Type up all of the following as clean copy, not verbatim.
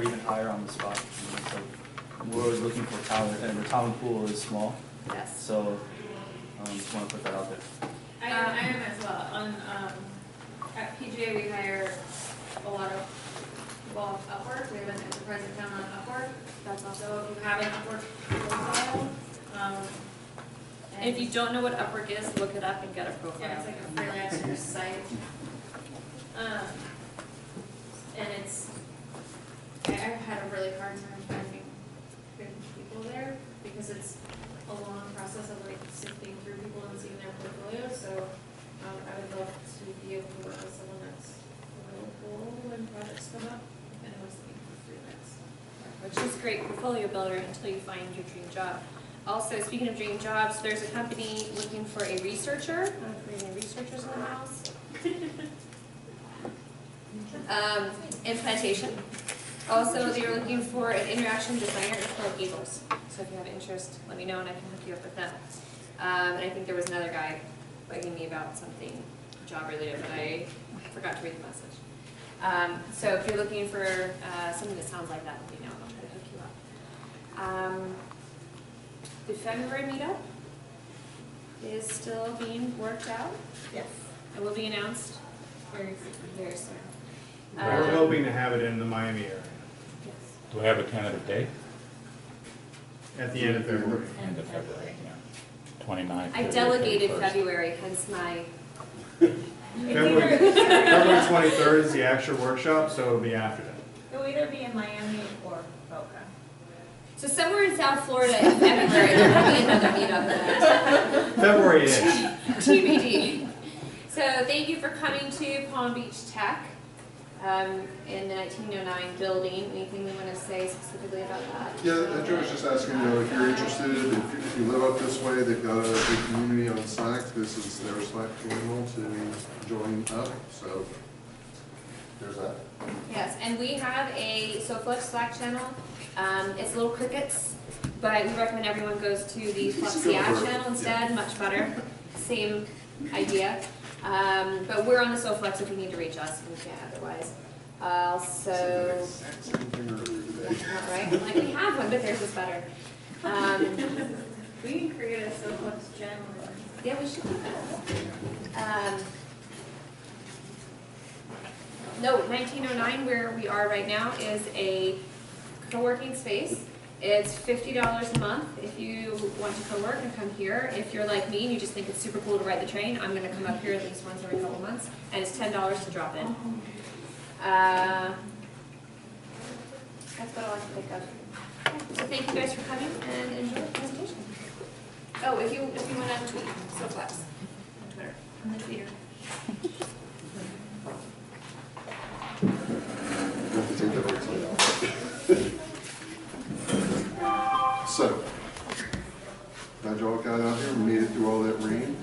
or even hire on the spot. So we're always looking for talent, and the talent pool is small. Yes. So just want to put that out there. I am as well. At PGA we hire a lot of people off Upwork. We have an enterprise account on Upwork. That's also, if you have an Upwork profile. And if you don't know what Upwork is, look it up and get a profile. Yeah, it's like a freelancer site. And I've had a really hard time finding good people there because it's a long process of like sifting through people and seeing their portfolios. So I would love to be able to work with someone that's really cool when projects come up and who's looking for freelance. Which is a great portfolio builder until you find your dream job. Also, speaking of dream jobs, there's a company looking for a researcher. I don't know if we have any researchers in the house. Implantation. Also, they were looking for an interaction designer in Coral Gables. So if you have interest, let me know and I can hook you up with them. And I think there was another guy bugging me about something job related, but I forgot to read the message. So if you're looking for something that sounds like that, let me know and I'll try to hook you up. The February meetup is still being worked out. Yes. It will be announced very soon. We're hoping to have it in the Miami area Yes. Do we have a tentative date? at the end of February. End of February, yeah. 29th. I delegated February, hence my. February 23rd is the actual workshop, so it'll be after that. It will either be in Miami or Boca. So somewhere in South Florida in February, there will be another meetup. February-ish. TBD. So thank you for coming to Palm Beach Tech in the 1909 building. Anything we want to say specifically about that? Yeah, Joe was just asking, if you're interested, if you live up this way, they've got a big community on Slack. This is their Slack channel to join up, so there's that. Yes, and we have a SOFLUX Slack channel. It's little crickets, but we recommend everyone goes to the Fluxia channel instead, much better. Same idea. But we're on the SOFLUX if you need to reach us, we can't otherwise. Also, not right? Like we have one, but theirs is better. We can create a SOFLUX channel. Yeah, we should do that. No, 1909, where we are right now, is a co-working space. It's $50 a month if you want to co-work and come here. If you're like me and you just think it's super cool to ride the train, I'm going to come up here at least once every couple months, and it's $10 to drop in. That's what I like to think of. So thank you guys for coming and enjoy the presentation. Oh, if you want to tweet, SOFLUX on Twitter, on the Twitter. So, glad y'all got out here and made it through all that rain.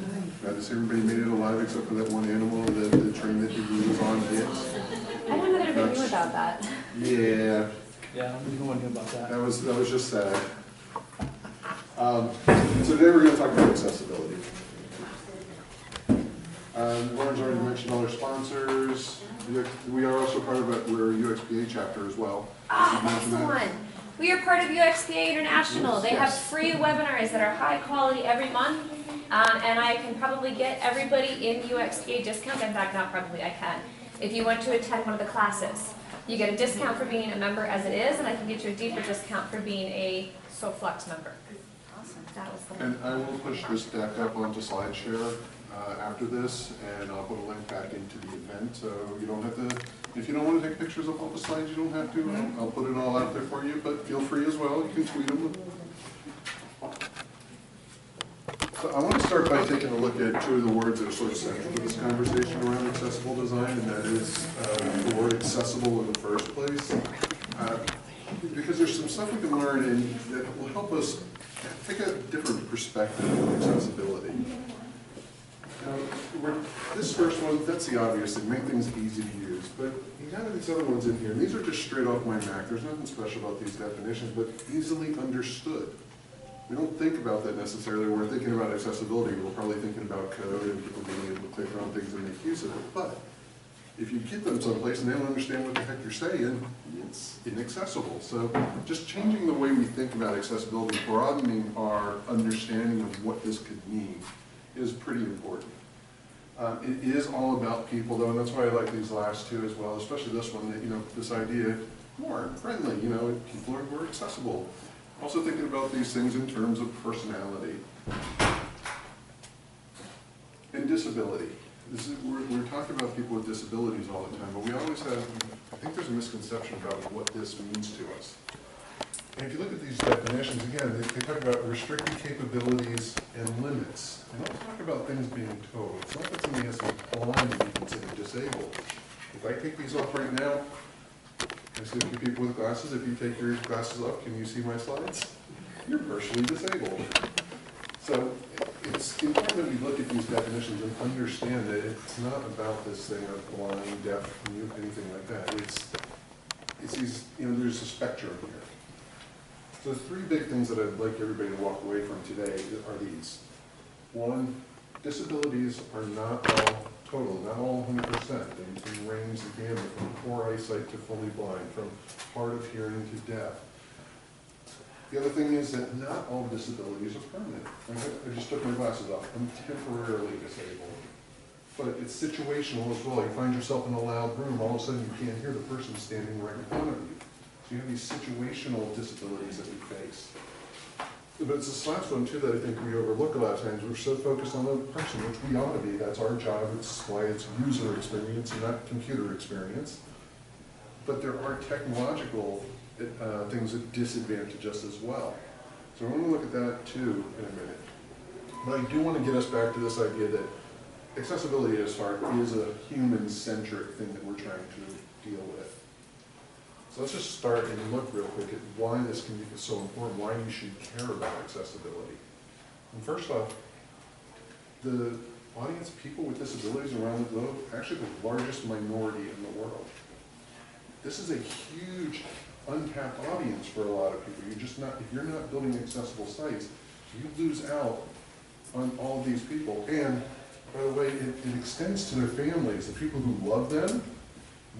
Glad to see everybody made it alive except for that one animal that the train that he was on hit. I don't know that everybody knew about that. Yeah, Yeah, I don't even want to hear about that. that was just sad. So today we're going to talk about accessibility. Lauren's already mentioned all our sponsors. We are also part of we're a UXPA chapter as well. Excellent. We are part of UXPA International. They have free webinars that are high quality every month. And I can probably get everybody in UXPA discount. In fact, not probably, I can. If you want to attend one of the classes, you get a discount for being a member as it is, and I can get you a deeper discount for being a SOFLUX member. Awesome. That was the one. And I will push this deck up onto SlideShare after this, and I'll put a link back into the event, so you don't have to, if you don't want to take pictures of all the slides, you don't have to. I'll put it all out there for you, but feel free as well. You can tweet them. So I want to start by taking a look at two of the words that are sort of central to this conversation around accessible design, and that is the word accessible in the first place. Because there's some stuff we can learn that will help us take a different perspective on accessibility. Now, this first one, that's the obvious thing, make things easy to use. But you got these other ones in here, and these are just straight off my Mac. There's nothing special about these definitions, but easily understood. We don't think about that necessarily. When we're thinking about accessibility, we're probably thinking about code and people being able to click around things and make use of it. But if you get them someplace and they don't understand what the heck you're saying, it's inaccessible. So just changing the way we think about accessibility, broadening our understanding of what this could mean is pretty important. It is all about people though, and that's why I like these last two as well, especially this one, that, you know, this idea, warm, friendly, you know, people are accessible. Also thinking about these things in terms of personality. And disability. We're talking about people with disabilities all the time, but we always have, I think there's a misconception about what this means to us. And if you look at these definitions, again, they talk about restricted capabilities and limits. They don't talk about things being total. It's not that somebody has to be blind to be considered disabled. If I take these off right now, I see a few people with glasses. If you take your glasses off, can you see my slides? You're partially disabled. So it's important that we look at these definitions and understand that it's not about this thing of blind, deaf, mute, anything like that. It's these, you know, there's a spectrum here. So the three big things that I'd like everybody to walk away from today are these. One, disabilities are not all total, not all 100%. They can range the gamut from poor eyesight to fully blind, from hard of hearing to deaf. The other thing is that not all disabilities are permanent. I just took my glasses off. I'm temporarily disabled. But it's situational as well. You find yourself in a loud room, all of a sudden you can't hear the person standing right in front of you. So you have these situational disabilities that we face. But it's this last one too that I think we overlook a lot of times. We're so focused on the person, which we ought to be. That's our job. It's why it's user experience and not computer experience. But there are technological things that disadvantage us as well. So we're going to look at that too in a minute. But I do want to get us back to this idea that accessibility at heart is a human-centric thing that we're trying to deal with. So let's just start and look real quick at why this can be so important, why you should care about accessibility. And first off, the audience, people with disabilities around the globe, actually the largest minority in the world. This is a huge untapped audience for a lot of people. You're just not, if you're not building accessible sites, you lose out on all of these people. And by the way, it extends to their families, the people who love them.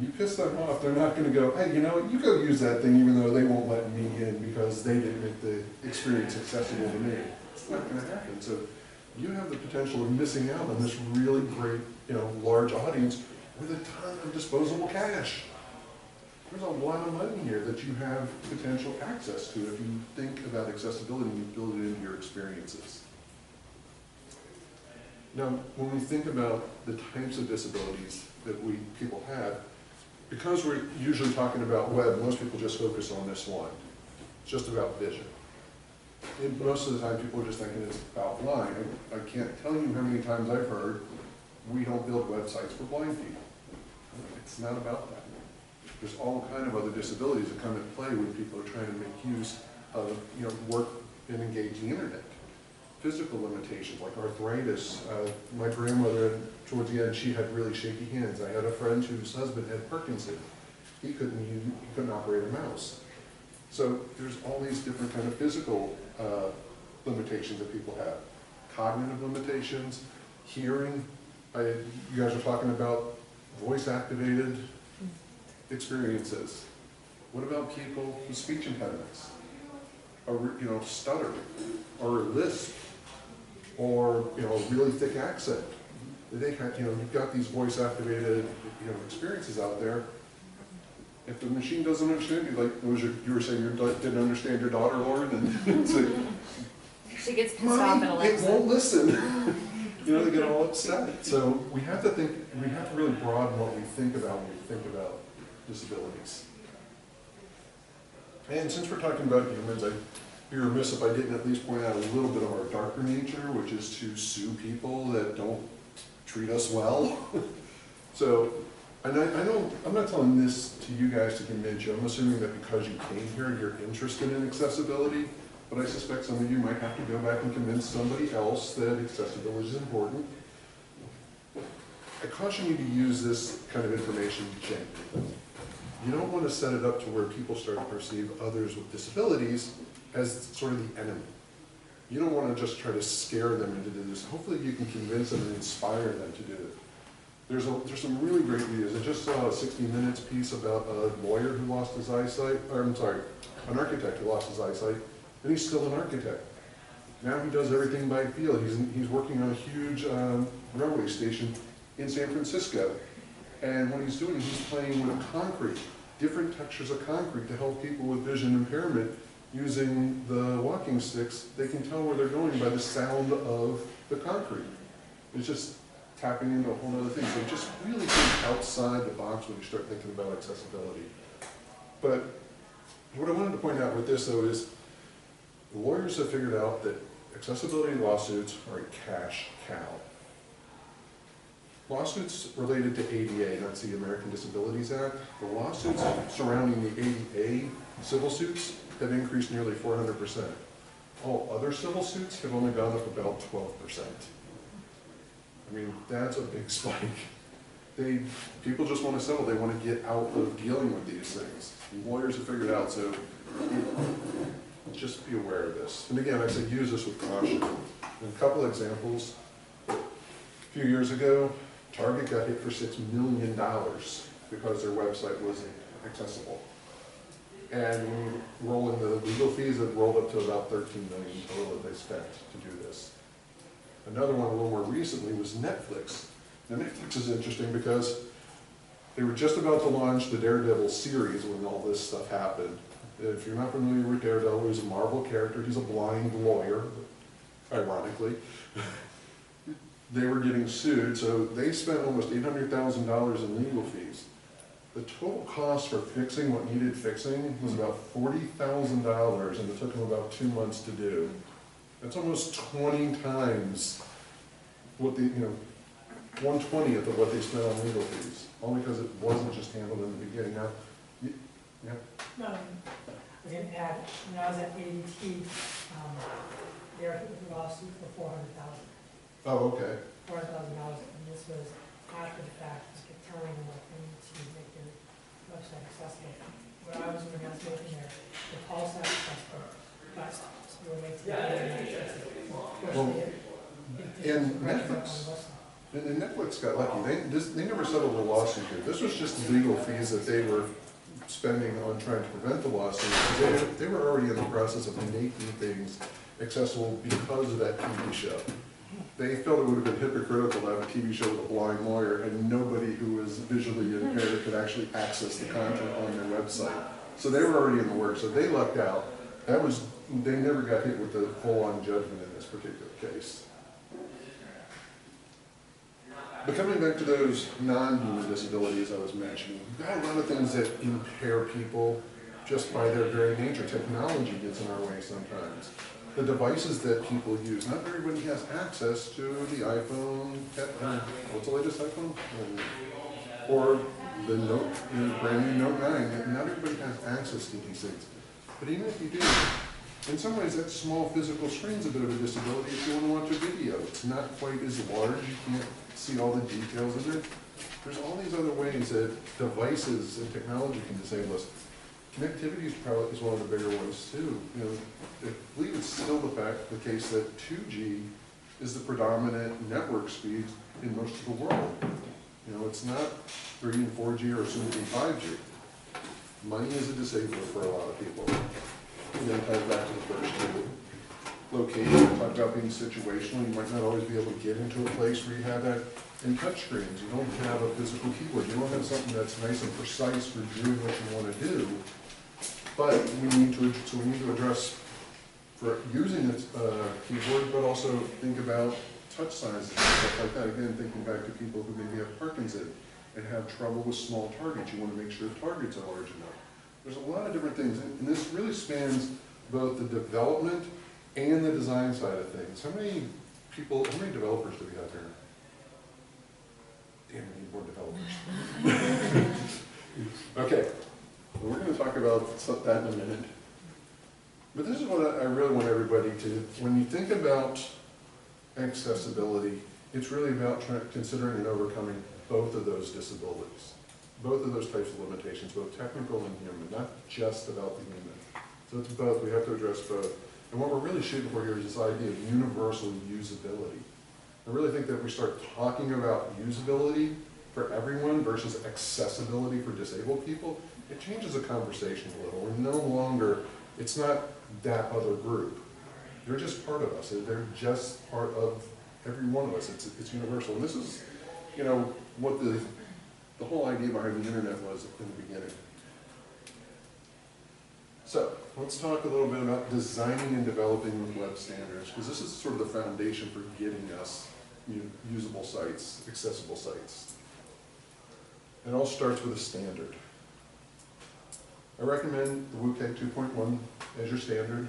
You piss them off, they're not going to go, hey, you know what, you go use that thing even though they won't let me in because they didn't make the experience accessible to me. It's not going to happen. So you have the potential of missing out on this really great, you know, large audience with a ton of disposable cash. There's a lot of money here that you have potential access to if you think about accessibility and you build it into your experiences. Now, when we think about the types of disabilities that people have, because we're usually talking about web, most people just focus on this one. It's just about vision. And most of the time, people are just thinking it's about blind. I can't tell you how many times I've heard, we don't build websites for blind people. It's not about that. There's all kind of other disabilities that come into play when people are trying to make use of, you know, work and engage the internet. Physical limitations like arthritis. My grandmother, towards the end, she had really shaky hands. I had a friend whose husband had Parkinson's. He couldn't operate a mouse. So there's all these different kind of physical limitations that people have. Cognitive limitations, hearing. You guys are talking about voice-activated experiences. What about people with speech impediments? Or, you know, stutter, or lisp, or, you know, a really thick accent. They have, you know, you've got these voice-activated, you know, experiences out there. If the machine doesn't understand you, like you were saying, you didn't understand your daughter, Lauren, and it's like, She gets pissed off and it won't listen. You know, they get all upset. So we have to think, we have to really broaden what we think about when we think about disabilities. And since we're talking about humans, I'd be remiss if I didn't at least point out a little bit of our darker nature, which is to sue people that don't treat us well. So, and I know, I'm not telling this to you guys to convince you. I'm assuming that because you came here, you're interested in accessibility, but I suspect some of you might have to go back and convince somebody else that accessibility is important. I caution you to use this kind of information gently. You don't want to set it up to where people start to perceive others with disabilities as sort of the enemy. You don't want to just try to scare them into this. Hopefully you can convince them and inspire them to do it. There's some really great videos. I just saw a 60 Minutes piece about a lawyer who lost his eyesight, or I'm sorry, an architect who lost his eyesight, and he's still an architect. Now he does everything by feel. He's working on a huge railway station in San Francisco. And what he's doing, he's playing with concrete, different textures of concrete to help people with vision impairment using the walking sticks. They can tell where they're going by the sound of the concrete. It's just tapping into a whole other thing. So just really think outside the box when you start thinking about accessibility. But what I wanted to point out with this though is the lawyers have figured out that accessibility lawsuits are a cash cow. Lawsuits related to ADA, that's the American Disabilities Act, the lawsuits surrounding the ADA civil suits have increased nearly 400%. All other civil suits have only gone up about 12%. I mean, that's a big spike. People just want to settle, they want to get out of dealing with these things. And lawyers have figured out, so just be aware of this. And again, I said use this with caution. And a couple examples. A few years ago, Target got hit for $6 million because their website wasn't accessible. And when you roll in the legal fees, it rolled up to about $13 million total that they spent to do this. Another one a little more recently was Netflix. Now Netflix is interesting because they were just about to launch the Daredevil series when all this stuff happened. If you're not familiar with Daredevil, he's a Marvel character. He's a blind lawyer, ironically. They were getting sued, so they spent almost $800,000 in legal fees. The total cost for fixing what needed fixing was about $40,000, and it took them about 2 months to do. That's almost 20 times what the, 1/20th of what they spent on legal fees, all because it wasn't just handled in the beginning. Now, yeah. No, I was going to add, when I was at ADT, they were hit with a lawsuit for $400,000. Oh, okay. $400,000, and this was after the fact, just kept telling them what they need to make their website accessible. What I was doing, I was making the call site accessible, but we were making it accessible. And Netflix got lucky. They never settled a lawsuit here. This was just legal fees that they were spending on trying to prevent the lawsuit. They were already in the process of making things accessible because of that TV show. They felt it would have been hypocritical to have a TV show with a blind lawyer and nobody who was visually impaired could actually access the content on their website. So they were already in the works, so they lucked out. They never got hit with the full-on judgment in this particular case. But coming back to those non-human disabilities I was mentioning, we've got a lot of things that impair people just by their very nature. Technology gets in our way sometimes. The devices that people use, not everybody has access to the iPhone, what's the latest iPhone? Or the brand new Note 9. Not everybody has access to these things. But even if you do, in some ways that small physical screen's a bit of a disability if you want to watch a video. It's not quite as large, you can't see all the details of it. There's all these other ways that devices and technology can disable us. Connectivity is one of the bigger ones too. I believe it's still the case that 2G is the predominant network speed in most of the world. It's not 3 and 4G or soon to be 5G. Money is a disabler for a lot of people. And then ties back to the first two. Location, talk about being situational. You might not always be able to get into a place where you have that. And touchscreens, you don't have a physical keyboard. You don't have something that's nice and precise for doing what you want to do. But we need to address for using the keyboard, but also think about touch sizes and stuff like that. Again, thinking back to people who maybe have Parkinson's and have trouble with small targets. You want to make sure targets are large enough. There's a lot of different things, and this really spans both the development and the design side of things. How many developers do we have here? Damn, we need more developers. Okay, well, we're going to talk about that in a minute. But this is what I really want everybody to, when you think about accessibility, it's really about considering and overcoming both of those disabilities, both of those types of limitations, both technical and human, not just about the human. So it's both, we have to address both. And what we're really shooting for here is this idea of universal usability. I really think that if we start talking about usability, for everyone versus accessibility for disabled people, it changes the conversation a little. We're no longer, it's not that other group. They're just part of us. They're just part of every one of us. It's universal. And this is, you know, what the whole idea behind the internet was in the beginning. So let's talk a little bit about designing and developing web standards, because this is sort of the foundation for getting us usable sites, accessible sites. It all starts with a standard. I recommend the WCAG 2.1 as your standard.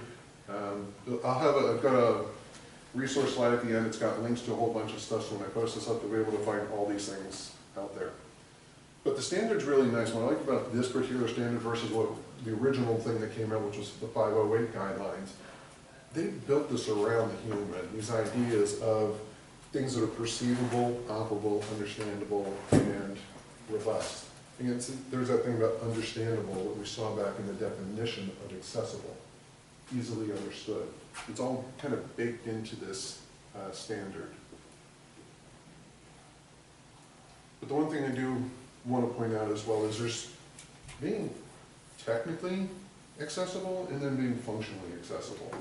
I've got a resource slide at the end. It's got links to a whole bunch of stuff, so when I post this up, you'll be able to find all these things out there. But the standard's really nice. What I like about this particular standard versus what the original thing that came out, which was the 508 guidelines, they built this around the human, these ideas of things that are perceivable, operable, understandable, and robust. And there's that thing about understandable that we saw back in the definition of accessible, easily understood. It's all kind of baked into this standard. But the one thing I do want to point out as well is there's being technically accessible and then being functionally accessible.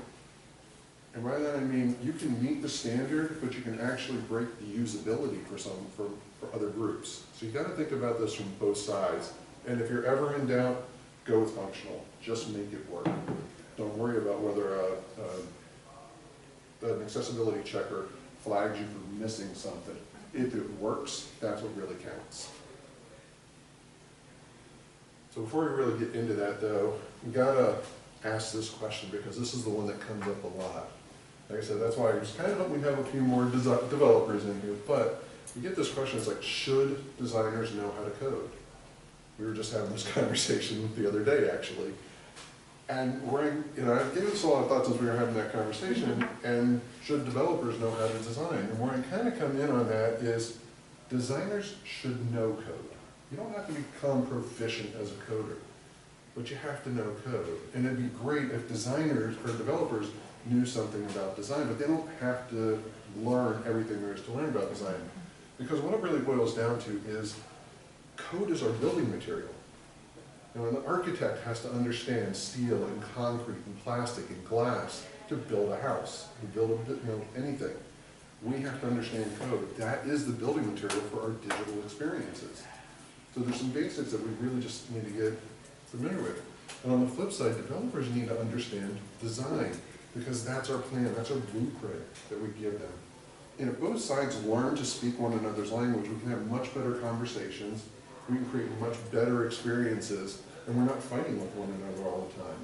And by that I mean you can meet the standard, but you can actually break the usability for other groups. So you got to think about this from both sides. And if you're ever in doubt, go with functional. Just make it work. Don't worry about whether an accessibility checker flags you for missing something. If it works, that's what really counts. So before we really get into that though, we gotta ask this question because this is the one that comes up a lot. Like I said, that's why I just kind of hope we have a few more developers in here, but we get this question, it's like, should designers know how to code? We were just having this conversation the other day actually. And I've given this a lot of thoughts as we were having that conversation, and should developers know how to design? And where I kind of come in on that is designers should know code. You don't have to become proficient as a coder, but you have to know code. And it'd be great if designers or developers knew something about design, but they don't have to learn everything there is to learn about design. Because what it really boils down to is code is our building material. And an architect has to understand steel and concrete and plastic and glass to build a house, to build anything. We have to understand code. That is the building material for our digital experiences. So there's some basics that we really just need to get familiar with. And on the flip side, developers need to understand design because that's our plan, that's our blueprint that we give them. And if both sides learn to speak one another's language, we can have much better conversations, we can create much better experiences, and we're not fighting with one another all the time.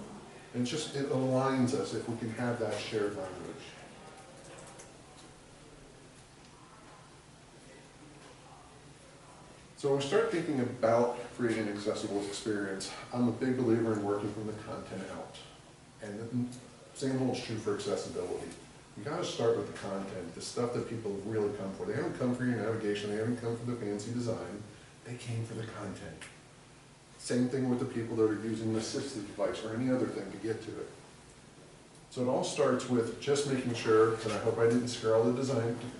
And it aligns us if we can have that shared language. So when we start thinking about creating an accessible experience, I'm a big believer in working from the content out. And the same holds true for accessibility. You got to start with the content, the stuff that people have really come for. They haven't come for your navigation, they haven't come for the fancy design, they came for the content. Same thing with the people that are using an assistive device or any other thing to get to it. So it all starts with just making sure, and I hope I didn't scare all the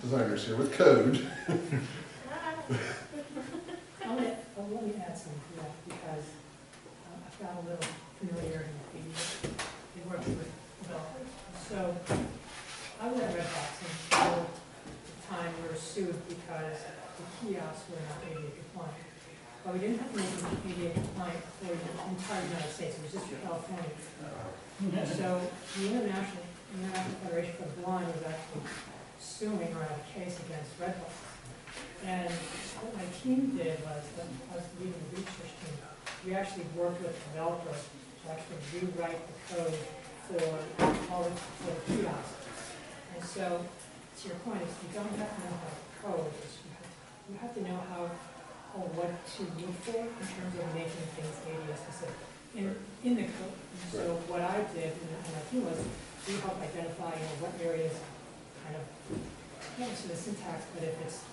designers here with code. Let me add something to that because I've got a little familiarity with the work with developers. So I was at Redbox and for the time we were sued because the kiosks were not ADA compliant. But we didn't have to make them ADA compliant for the entire United States, it was just for California. So the International Federation for the Blind was actually suing or had a case against Redbox. And what my team did was, I was leading the research team, we actually worked with developers to actually rewrite the code for the kiosks. And so, to your point, is you don't have to know how to code, you have to know how or what to look for in terms of making things ADA specific in the code. And so what I did and my team was, we helped identify what areas kind of, not necessarily the syntax, but if it's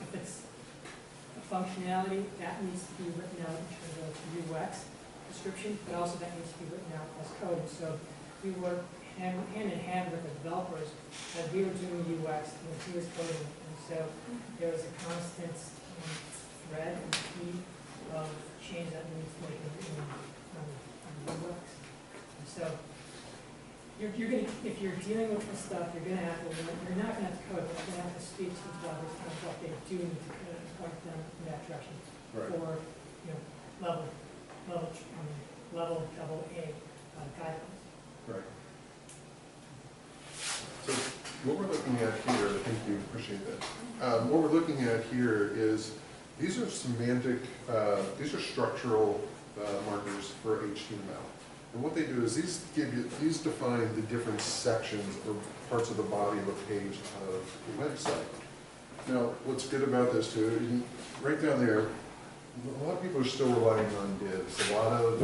functionality, that needs to be written out in terms of UX description, but also that needs to be written out as code. So we work hand in hand with the developers as we were doing UX and he was coding. And so there was a constant thread and speed of change that needs to make on UX. And so you're gonna, if you're dealing with this stuff, you're not gonna have to code, but you're gonna have to speak to the developers kind of what they do need to kind of point them in that direction Right. for, level double A guidelines. Right. So what we're looking at here, thank you, appreciate that. What we're looking at here is, these are semantic, these are structural markers for HTML. And what they do is these define the different sections or parts of the body of a page of a website. Now, what's good about this too, right down there, a lot of people are still relying on divs. A lot of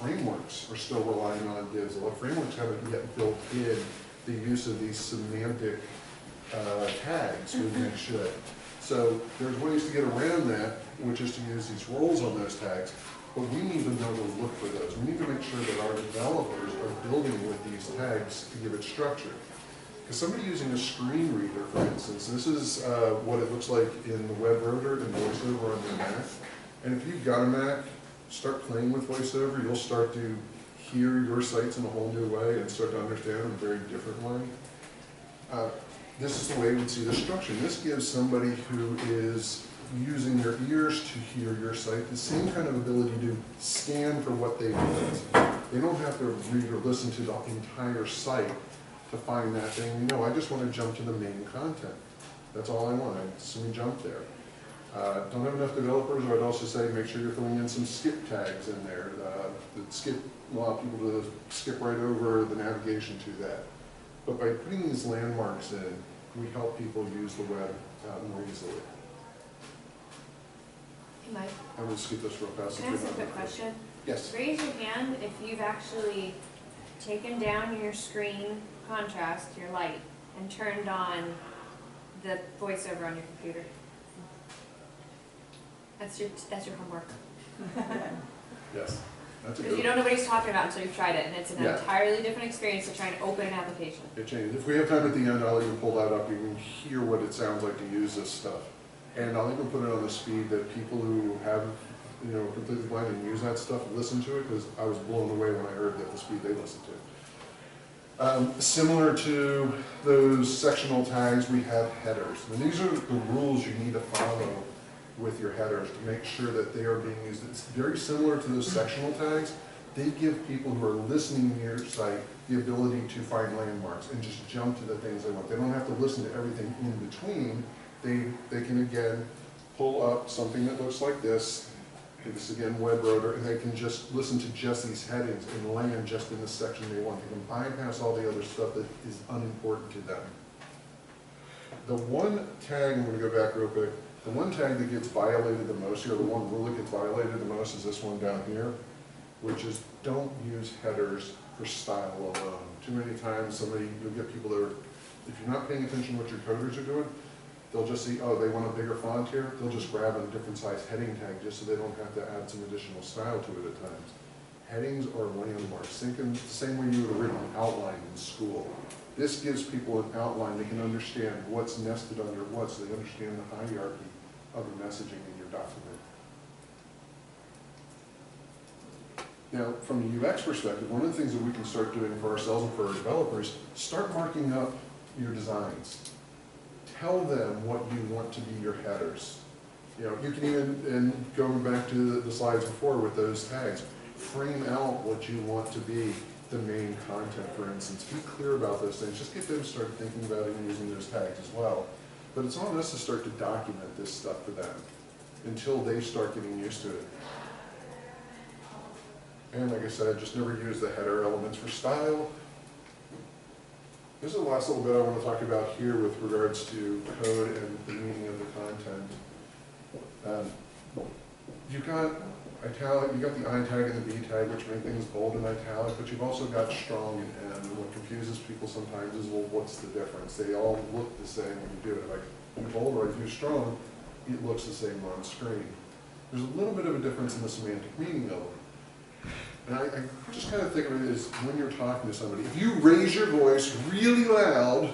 frameworks are still relying on divs. A lot of frameworks haven't yet built in the use of these semantic tags when they should. So there's ways to get around that, which is to use these roles on those tags. But we need to know to look for those. We need to make sure that our developers are building with these tags to give it structure. Because somebody using a screen reader, for instance, this is what it looks like in the McWhorter and VoiceOver on your Mac. And if you've got a Mac, start playing with VoiceOver. You'll start to hear your sites in a whole new way and start to understand them in a very different way. This is the way we see the structure. This gives somebody who is using their ears to hear your site the same kind of ability to scan for what they want. They don't have to read or listen to the entire site to find that thing. No, I just want to jump to the main content. That's all I want. Let me jump there. Don't have enough developers, or I'd also say make sure you're throwing in some skip tags in there that skip, allow people to skip right over the navigation to that. But by putting these landmarks in, we help people use the web more easily. Hey, Mike, I'm going to skip this real fast. can I ask a quick question? Yes. Raise your hand if you've actually taken down your screen contrast, your light, and turned on the voiceover on your computer. That's your homework. Yes. That's a Because good you don't know what he's talking about until you've tried it, and it's an Yeah. entirely different experience to try and open an application. It changes. If we have time at the end, I'll even pull that up. You can hear what it sounds like to use this stuff. And I'll even put it on the speed that people who have, completely blind and use that stuff listen to it, because I was blown away when I heard that the speed they listen to. Similar to those sectional tags, we have headers. And these are the rules you need to follow with your headers to make sure that they are being used. It's very similar to those sectional tags. They give people who are listening to your site the ability to find landmarks and just jump to the things they want. They don't have to listen to everything in between. They can, again, pull up something that looks like this. This is, again, McWhorter, and they can just listen to just these headings and land just in the section they want. They can bypass all the other stuff that is unimportant to them. The one tag, I'm going to go back real quick, the one tag that gets violated the most here, the one rule that gets violated the most is this one down here, which is don't use headers for style alone. Too many times you'll get people that are, if you're not paying attention to what your coders are doing, they'll just see, oh, they want a bigger font here, they'll just grab a different size heading tag just so they don't have to add some additional style to it at times. Headings are landmarks. Think in the same way you would have written an outline in school. This gives people an outline. They can understand what's nested under what, so they understand the hierarchy of the messaging in your document. Now, from the UX perspective, one of the things that we can start doing for ourselves and for our developers, start marking up your designs. Tell them what you want to be your headers. You can even, and going back to the slides before with those tags, frame out what you want to be the main content, for instance. Be clear about those things. Just get them to start thinking about it and using those tags as well. But it's on us to start to document this stuff for them until they start getting used to it. And like I said, just never use the header elements for style. This is the last little bit I want to talk about here with regards to code and the meaning of the content. You've got italic, you've got the I tag and the B tag, which make things bold and italic, but you've also got strong and N. And what confuses people sometimes is, well, what's the difference? They all look the same when you do it. Like, do bold or I do strong, it looks the same on screen. There's a little bit of a difference in the semantic meaning of them. And I just kind of think of it as when you're talking to somebody. If you raise your voice really loud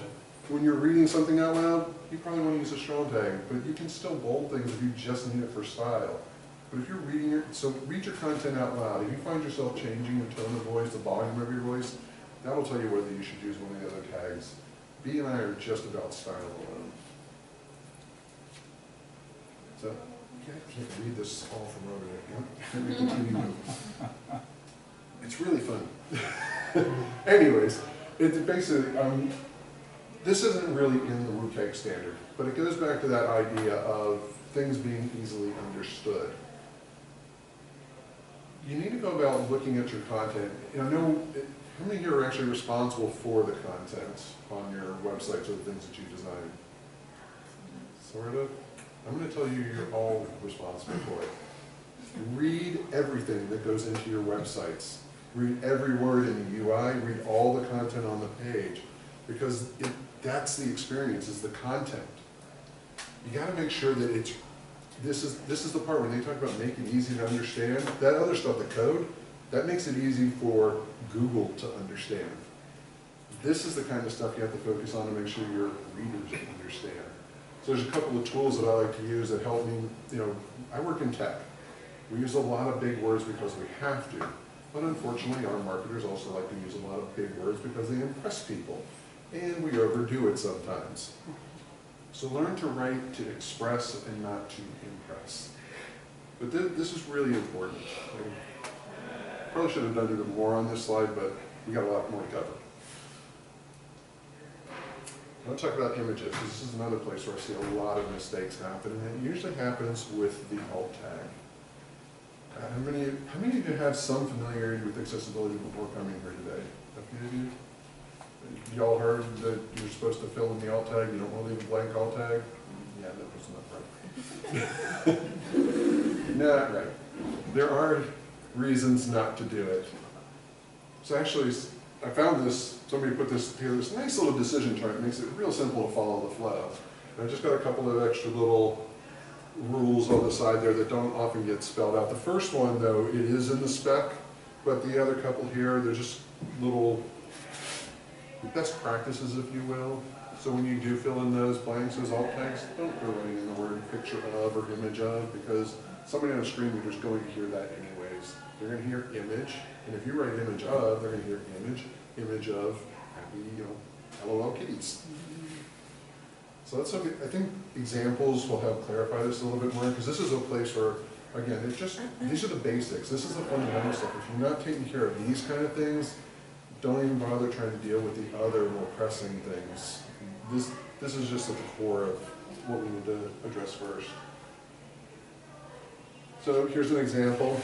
when you're reading something out loud, you probably want to use a strong tag, but you can still bold things if you just need it for style. But if you're reading so read your content out loud. If you find yourself changing the tone of voice, the volume of your voice, that'll tell you whether you should use one of the other tags. B and I are just about style alone. So, I can't read this all from over there. Let me continue. It's really fun. Anyways, it basically, this isn't really in the WCAG standard, but it goes back to that idea of things being easily understood. You need to go about looking at your content. You know, how many here are actually responsible for the content on your websites or the things that you design? Sort of. I'm going to tell you you're all responsible for it. Read everything that goes into your websites. Read every word in the UI, read all the content on the page, because that's the experience, is the content. You got to make sure that this is the part when they talk about make it easy to understand. That other stuff, the code, that makes it easy for Google to understand. This is the kind of stuff you have to focus on to make sure your readers understand. So there's a couple of tools that I like to use that help me. You know, I work in tech. We use a lot of big words because we have to. But unfortunately, our marketers also like to use a lot of big words because they impress people. And we overdo it sometimes. So learn to write to express and not to impress. But this is really important. I probably should have done even more on this slide, but we got a lot more to cover. I want to talk about images, because this is another place where I see a lot of mistakes happen, and it usually happens with the alt tag. How many of you have some familiarity with accessibility before coming here today? A few of you? You all heard that you're supposed to fill in the alt tag, you don't want to leave a blank alt tag? Yeah, that was not right. Not right. There are reasons not to do it. So actually, I found this, somebody put this here, this nice little decision chart. It makes it real simple to follow the flow. And I just got a couple of extra little rules on the side there that don't often get spelled out. The first one, though, it is in the spec, but the other couple here, they're just little best practices, if you will. So when you do fill in those blanks, those alt tags, don't go writing in the word picture of or image of, because somebody on a screen reader is going to hear that anyways. They're going to hear image, and if you write image of, they're going to hear image of happy, LOL kitties. So that's okay. I think examples will help clarify this a little bit more, because this is a place where, again, these are the basics. This is the fundamental stuff. If you're not taking care of these kind of things, don't even bother trying to deal with the other more pressing things. This is just at the core of what we need to address first. So here's an example.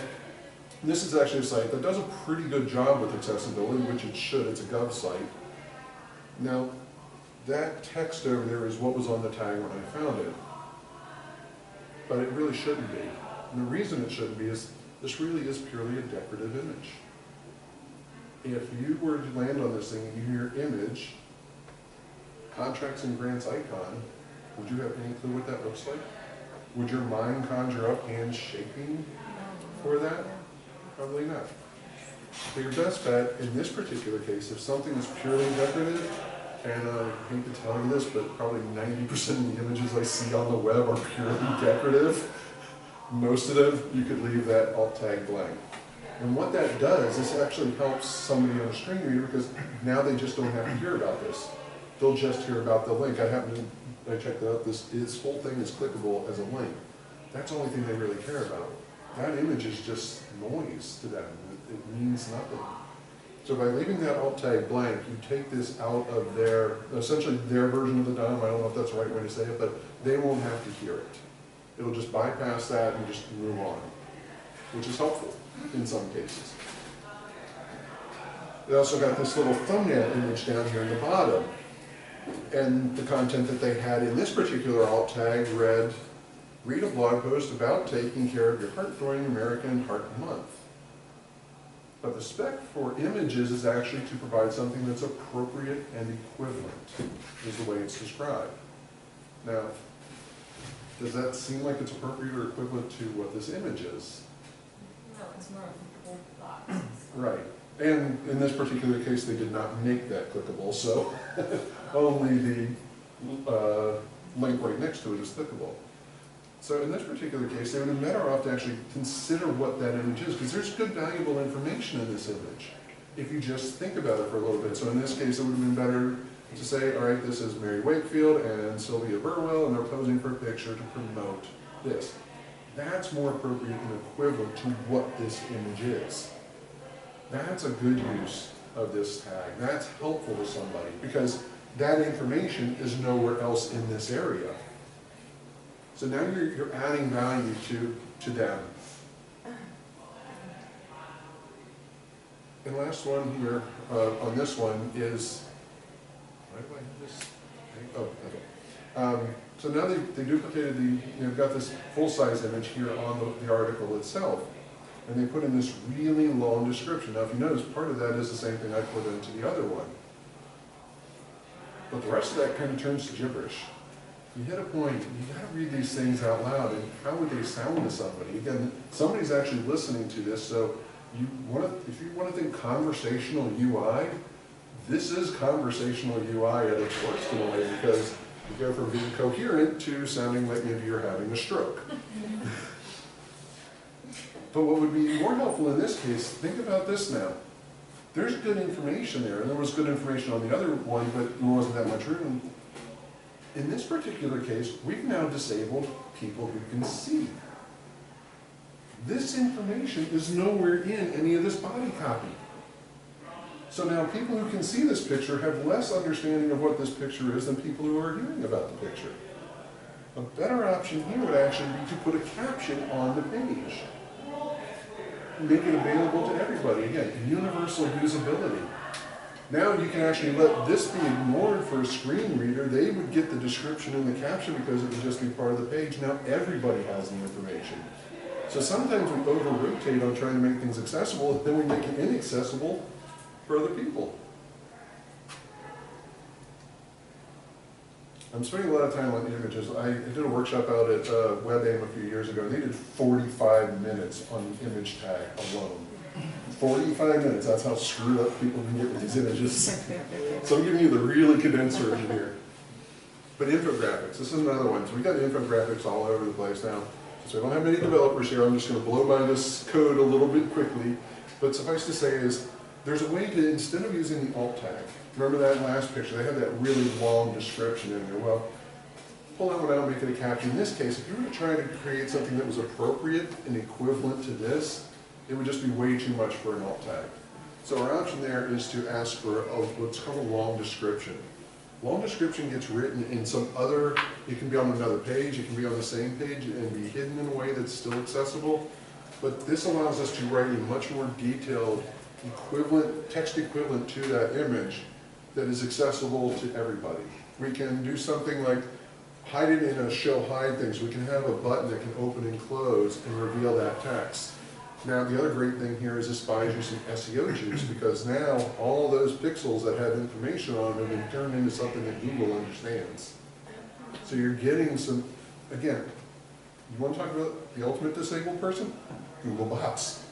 This is actually a site that does a pretty good job with accessibility, which it should. It's a gov site. Now, that text over there is what was on the tag when I found it. But it really shouldn't be. And the reason it shouldn't be is this really is purely a decorative image. If you were to land on this thing and you hear image, contracts and grants icon, would you have any clue what that looks like? Would your mind conjure up hands shaking for that? Probably not. So your best bet in this particular case, if something is purely decorative, and I hate to tell you this, but probably 90% of the images I see on the web are purely decorative. Most of them, you could leave that alt tag blank. And what that does is actually helps somebody on a screen reader, because now they just don't have to hear about this. They'll just hear about the link. I checked it out, this whole thing is clickable as a link. That's the only thing they really care about. That image is just noise to them. It means nothing. So by leaving that alt tag blank, you take this out of essentially their version of the DOM. I don't know if that's the right way to say it, but they won't have to hear it. It'll just bypass that and just move on, which is helpful in some cases. They also got this little thumbnail image down here in the bottom. And the content that they had in this particular alt tag read, read a blog post about taking care of your heart-throwing American Heart Month. But the spec for images is actually to provide something that's appropriate and equivalent, is the way it's described. Now, does that seem like it's appropriate or equivalent to what this image is? No, it's more of a full box. Right. And in this particular case, they did not make that clickable, so only the link right next to it is clickable. So in this particular case, they would have been better off to actually consider what that image is, because there's good valuable information in this image, if you just think about it for a little bit. So in this case, it would have been better to say, all right, this is Mary Wakefield and Sylvia Burwell, and they're posing for a picture to promote this. That's more appropriate and equivalent to what this image is. That's a good use of this tag. That's helpful to somebody, because that information is nowhere else in this area. So now you're adding value to them. And last one here on this one is, why do I have this? Oh, okay. So now they duplicated they've got this full-size image here on the article itself, and they put in this really long description. Now, if you notice, part of that is the same thing I put into the other one. But the rest of that kind of turns to gibberish. You hit a point, you gotta read these things out loud, and how would they sound to somebody? Again, somebody's actually listening to this, so if you want to think conversational UI, this is conversational UI at its worst in a way, because you go from being coherent to sounding like maybe you're having a stroke. But what would be more helpful in this case, think about this now. There's good information there, and there was good information on the other one, but there wasn't that much room. In this particular case, we've now disabled people who can see. This information is nowhere in any of this body copy. So now people who can see this picture have less understanding of what this picture is than people who are hearing about the picture. A better option here would actually be to put a caption on the page. Make it available to everybody. Again, universal usability. Now you can actually let this be ignored for a screen reader. They would get the description and the caption because it would just be part of the page. Now everybody has the information. So sometimes we over-rotate on trying to make things accessible, and then we make it inaccessible for other people. I'm spending a lot of time on images. I did a workshop out at WebAIM a few years ago, and they did 45 minutes on the image tag alone. 45 minutes, that's how screwed up people can get with these images. So I'm giving you the really condensed version here. But infographics, this is another one. So we got infographics all over the place now. So I don't have many developers here, I'm just going to blow by this code a little bit quickly. But suffice to say is, there's a way to, instead of using the alt tag, remember that last picture, they had that really long description in there. Well, pull that one out, make it a caption. In this case, if you were to try to create something that was appropriate and equivalent to this, it would just be way too much for an alt tag. So our option there is to ask for what's called a long description. Long description gets written in some other, it can be on another page, it can be on the same page and be hidden in a way that's still accessible. But this allows us to write a much more detailed equivalent, text equivalent to that image that is accessible to everybody. We can do something like hide it in a show hide thing, so we can have a button that can open and close and reveal that text. Now the other great thing here is this buys you some SEO juice, because now all those pixels that have information on them have been turned into something that Google understands. So you're getting some, again, you want to talk about the ultimate disabled person? Google bots.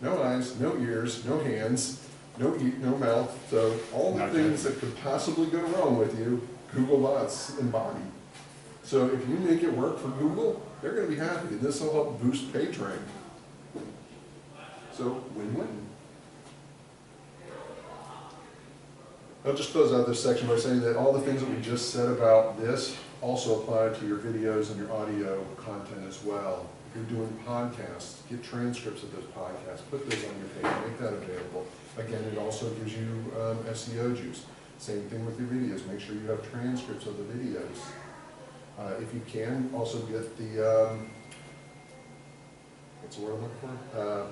No eyes, no ears, no hands, no mouth, so all the things that could possibly go wrong with you, Google bots embody. So if you make it work for Google, they're going to be happy, and this will help boost page rank. So win-win. I'll just close out this section by saying that all the things that we just said about this also apply to your videos and your audio content as well. If you're doing podcasts, get transcripts of those podcasts, put those on your page, make that available. Again, it also gives you SEO juice. Same thing with your videos. Make sure you have transcripts of the videos. If you can, also get the, what's the word I'm looking for?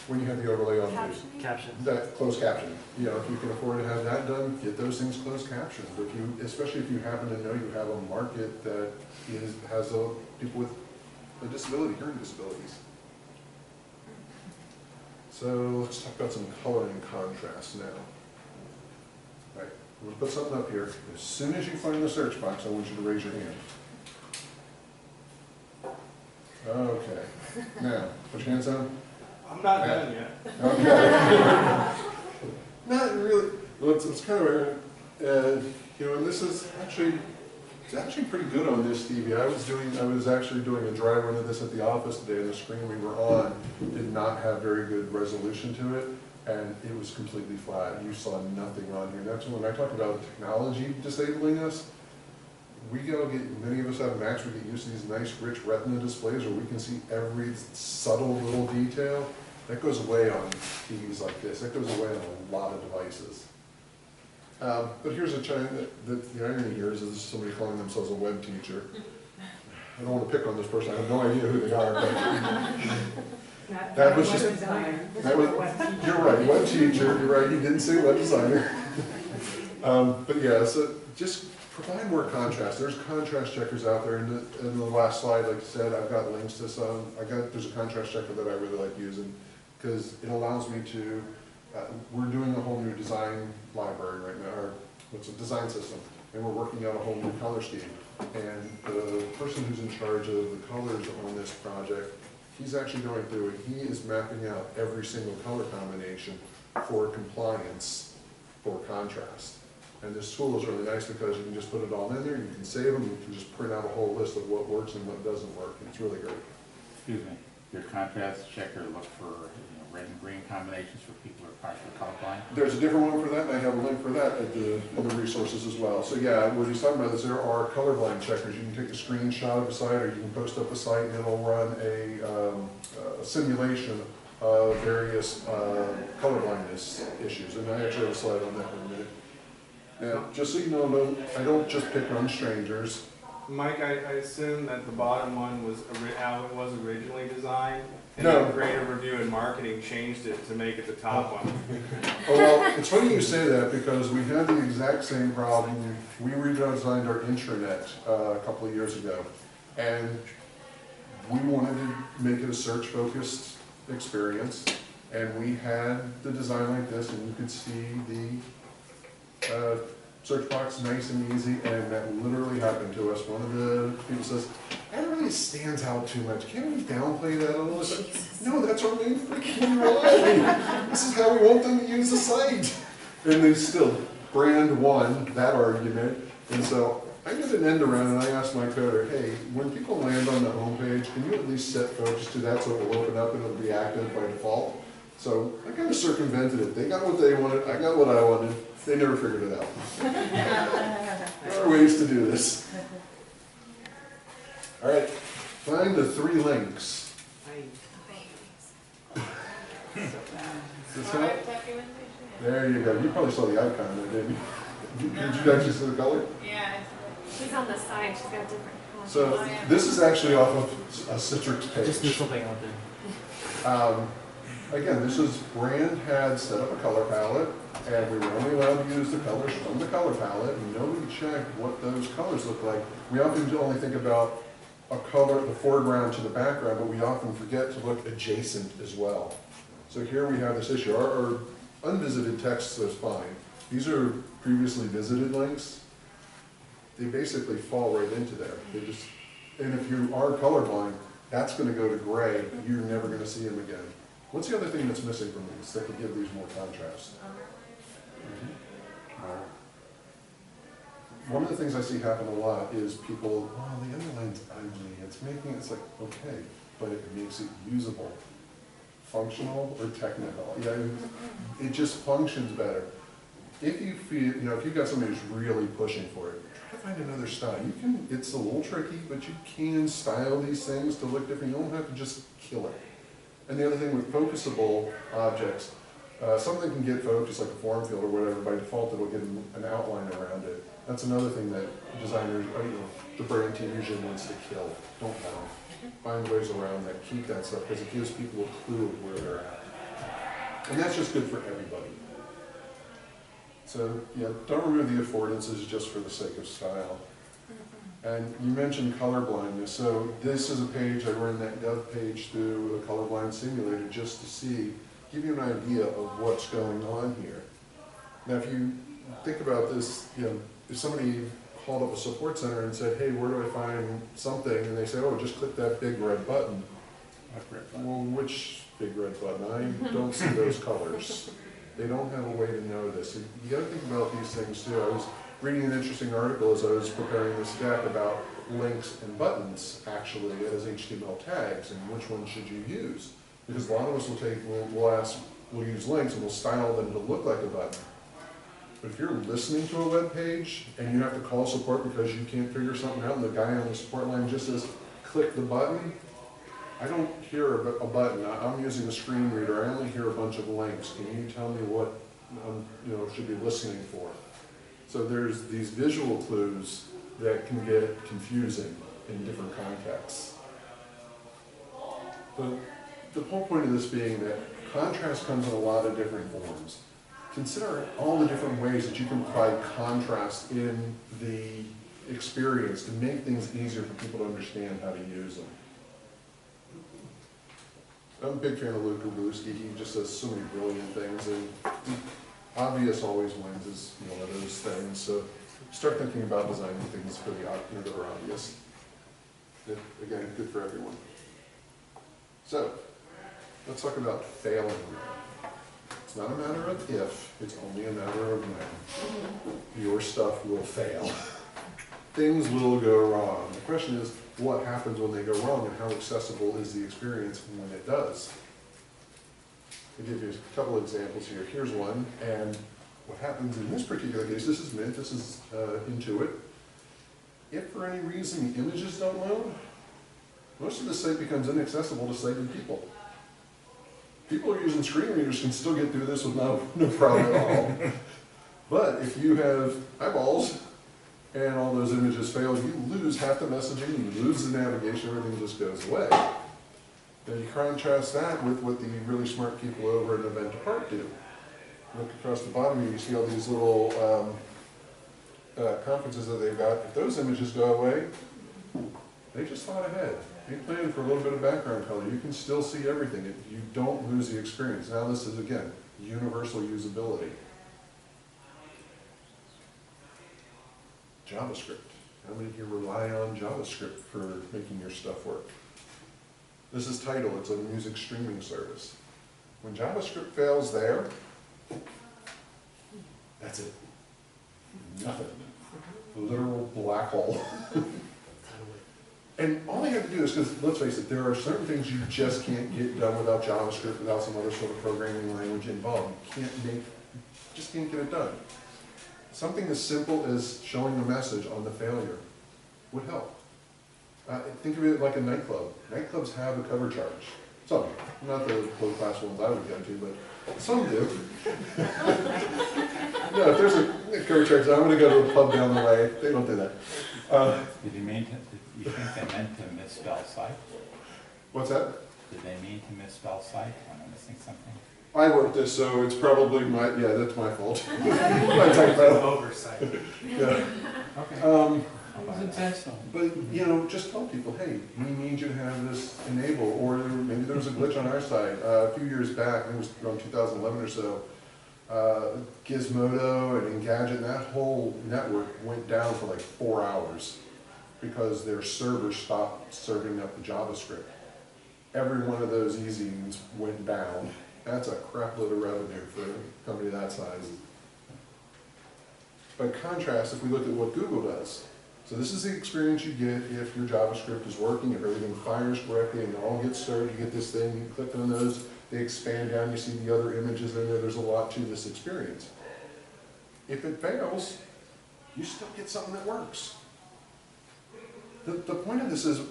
When you have the overlay on the Caption. that closed caption. You know, if you can afford to have that done, get those things closed captioned. If you, especially if you happen to know you have a market that has people with a disability, hearing disabilities. So let's talk about some color and contrast now. All right, we'll put something up here. As soon as you find the search box, I want you to raise your hand. Okay. Now, put your hands down. I'm not done yet. Okay. Not really. Well, it's kind of You know, and this is actually, it's actually pretty good on this TV. I was actually doing a dry run of this at the office today, and the screen we were on did not have very good resolution to it, and it was completely flat. You saw nothing on here. That's when I talk about technology disabling us. Many of us have Macs, we get used to these nice, rich retina displays where we can see every subtle little detail. That goes away on TVs like this. That goes away on a lot of devices. But here's a China, the irony here is there's somebody calling themselves a web teacher. I don't want to pick on this person, I have no idea who they are, but that was just, you're right, web teacher, you're right, you didn't say web designer. But yeah, so just provide more contrast. There's contrast checkers out there. In the last slide, like I said, I've got links to some. There's a contrast checker that I really like using because it allows me to, we're doing a whole new design library right now, or what's a design system, and we're working out a whole new color scheme. And the person who's in charge of the colors on this project, he's actually going through it. He is mapping out every single color combination for compliance for contrast. And this tool is really nice because you can just put it all in there, you can save them, you can just print out a whole list of what works and what doesn't work. It's really great. Excuse me, your contrast checker look for red and green combinations for people who are partially colorblind? There's a different one for that, and I have a link for that in the resources as well. So yeah, what he's talking about is there are colorblind checkers. You can take a screenshot of a site, or you can post up a site, and it'll run a simulation of various colorblindness issues. And I actually have a slide on that in a minute. Now, just so you know, I don't just pick on strangers. Mike, I assume that the bottom one was how it was originally designed, and No. then Creative Review and Marketing changed it to make it the top one. Oh, well, it's funny you say that because we had the exact same problem. We redesigned our intranet a couple of years ago, and we wanted to make it a search-focused experience, and we had the design like this, and you could see the search box nice and easy, and that literally happened to us. One of the people says, that really stands out too much. Can't we downplay that a little? No, that's our main freaking UI. This is how we want them to use the site. And they still brand won that argument. And so I did an end around and I asked my coder, hey, when people land on the homepage, can you at least set focus to that so it will open up and it'll be active by default? So I kind of circumvented it. They got what they wanted, I got what I wanted. They never figured it out. There are ways to do this. All right, find the 3 links. This help? There you go. You probably saw the icon there, didn't you? Did you actually see the color? Yeah. She's on the side, she's got different colors. So this is actually off of a Citrix page. Just do something out there. Again, this is Brand had set up a color palette, and we were only allowed to use the colors from the color palette, and nobody checked what those colors look like. We often only think about a color, the foreground to the background, but we often forget to look adjacent as well. So here we have this issue. Our unvisited text is fine. These are previously visited links. They basically fall right into there. They just, and if you are colorblind, that's going to go to gray. You're never going to see them again. What's the other thing that's missing from these that could give these more contrast? One of the things I see happen a lot is people, oh, the underline's ugly. It's like, okay, but it makes it usable. Functional or technical. Yeah, it just functions better. If you feel, if you've got somebody who's really pushing for it, try to find another style. You can, it's a little tricky, but you can style these things to look different. You don't have to just kill it. And the other thing with focusable objects, something can get focused like a form field or whatever, by default it'll get an outline around it. That's another thing that designers, the brand team usually wants to kill. Don't know. Find ways around that, keep that stuff, because it gives people a clue of where they're at. And that's just good for everybody. So, yeah, don't remove the affordances just for the sake of style. And you mentioned color blindness. So this is a page, I ran that Gov page through a colorblind simulator just to see, give you an idea of what's going on here. Now, if you think about this, if somebody called up a support center and said, hey, where do I find something? And they say, oh, just click that big red button. Well, which big red button? I don't see those colors. They don't have a way to know this. So you got to think about these things too. reading an interesting article as I was preparing this deck about links and buttons actually as HTML tags and which ones should you use. Because a lot of us we'll use links and we'll style them to look like a button. But if you're listening to a web page and you have to call support because you can't figure something out and the guy on the support line just says, click the button, I don't hear a button. I'm using a screen reader. I only hear a bunch of links. Can you tell me what should be listening for? So there's these visual clues that can get confusing in different contexts. But the whole point of this being that contrast comes in a lot of different forms. Consider all the different ways that you can provide contrast in the experience to make things easier for people to understand how to use them. I'm a big fan of Luke Grabowski. He just does so many brilliant things, and obvious always wins is one of those things. So start thinking about designing things for that are obvious. Again, good for everyone. So let's talk about failing. It's not a matter of if, it's only a matter of when. Your stuff will fail. Things will go wrong. The question is, what happens when they go wrong and how accessible is the experience when it does? I'll give you a couple of examples here. Here's one, and what happens in this particular case, this is Mint, this is Int'l. If for any reason the images don't load, most of the site becomes inaccessible to sighted people. People who are using screen readers can still get through this with no problem at all. But if you have eyeballs and all those images fail, you lose half the messaging, you lose the navigation, everything just goes away. Now you contrast that with what the really smart people over at Event Apart do. Look across the bottom here, you see all these little conferences that they've got. If those images go away, they just thought ahead. They planned for a little bit of background color. You can still see everything. You don't lose the experience. Now this is, again, universal usability. JavaScript. How many here rely on JavaScript for making your stuff work? This is Tidal. It's a music streaming service. When JavaScript fails there, that's it. Nothing. A literal black hole. And all they have to do is, because let's face it, there are certain things you just can't get done without JavaScript, without some other sort of programming language involved. You just can't get it done. Something as simple as showing a message on the failure would help. Think of it like a nightclub. Nightclubs have a cover charge. Some, not the low-class ones I would go to, but some do. No, if there's a cover charge, I'm going to go to a pub down the way. They don't do that. Did you think they meant to misspell site? What's that? Did they mean to misspell site? Am I missing something? I wrote this, so it's probably that's my fault. My typo. Oversight. Yeah. Okay. It was intentional. But, just tell people, hey, we need you to have this enabled, or maybe there was a glitch on our side. A few years back, I think it was around 2011 or so, Gizmodo and Engadget, and that whole network went down for like 4 hours because their server stopped serving up the JavaScript. Every one of those e-zines went down. That's a crap load of revenue for a company that size. By contrast, if we look at what Google does, so this is the experience you get if your JavaScript is working, if everything fires correctly and it all gets started, you get this thing, you click on those, they expand down, you see the other images in there, there's a lot to this experience. If it fails, you still get something that works. The point of this is,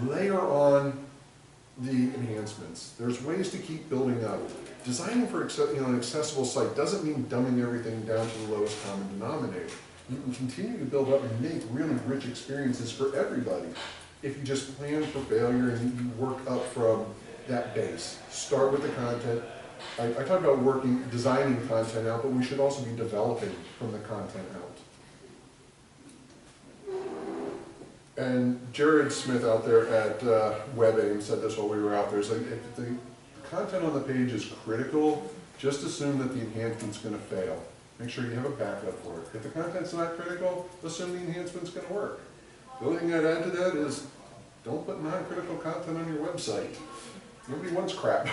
layer on the enhancements. There's ways to keep building up. Designing for an accessible site doesn't mean dumbing everything down to the lowest common denominator. You can continue to build up and make really rich experiences for everybody if you just plan for failure and you work up from that base. Start with the content. I talked about designing content out, but we should also be developing from the content out. And Jared Smith out there at WebAIM said this while we were out there. It's like, if the content on the page is critical, just assume that the enhancement's going to fail. Make sure you have a backup for it. If the content's not critical, assume the enhancement's going to work. The only thing I'd add to that is don't put non-critical content on your website. Nobody wants crap.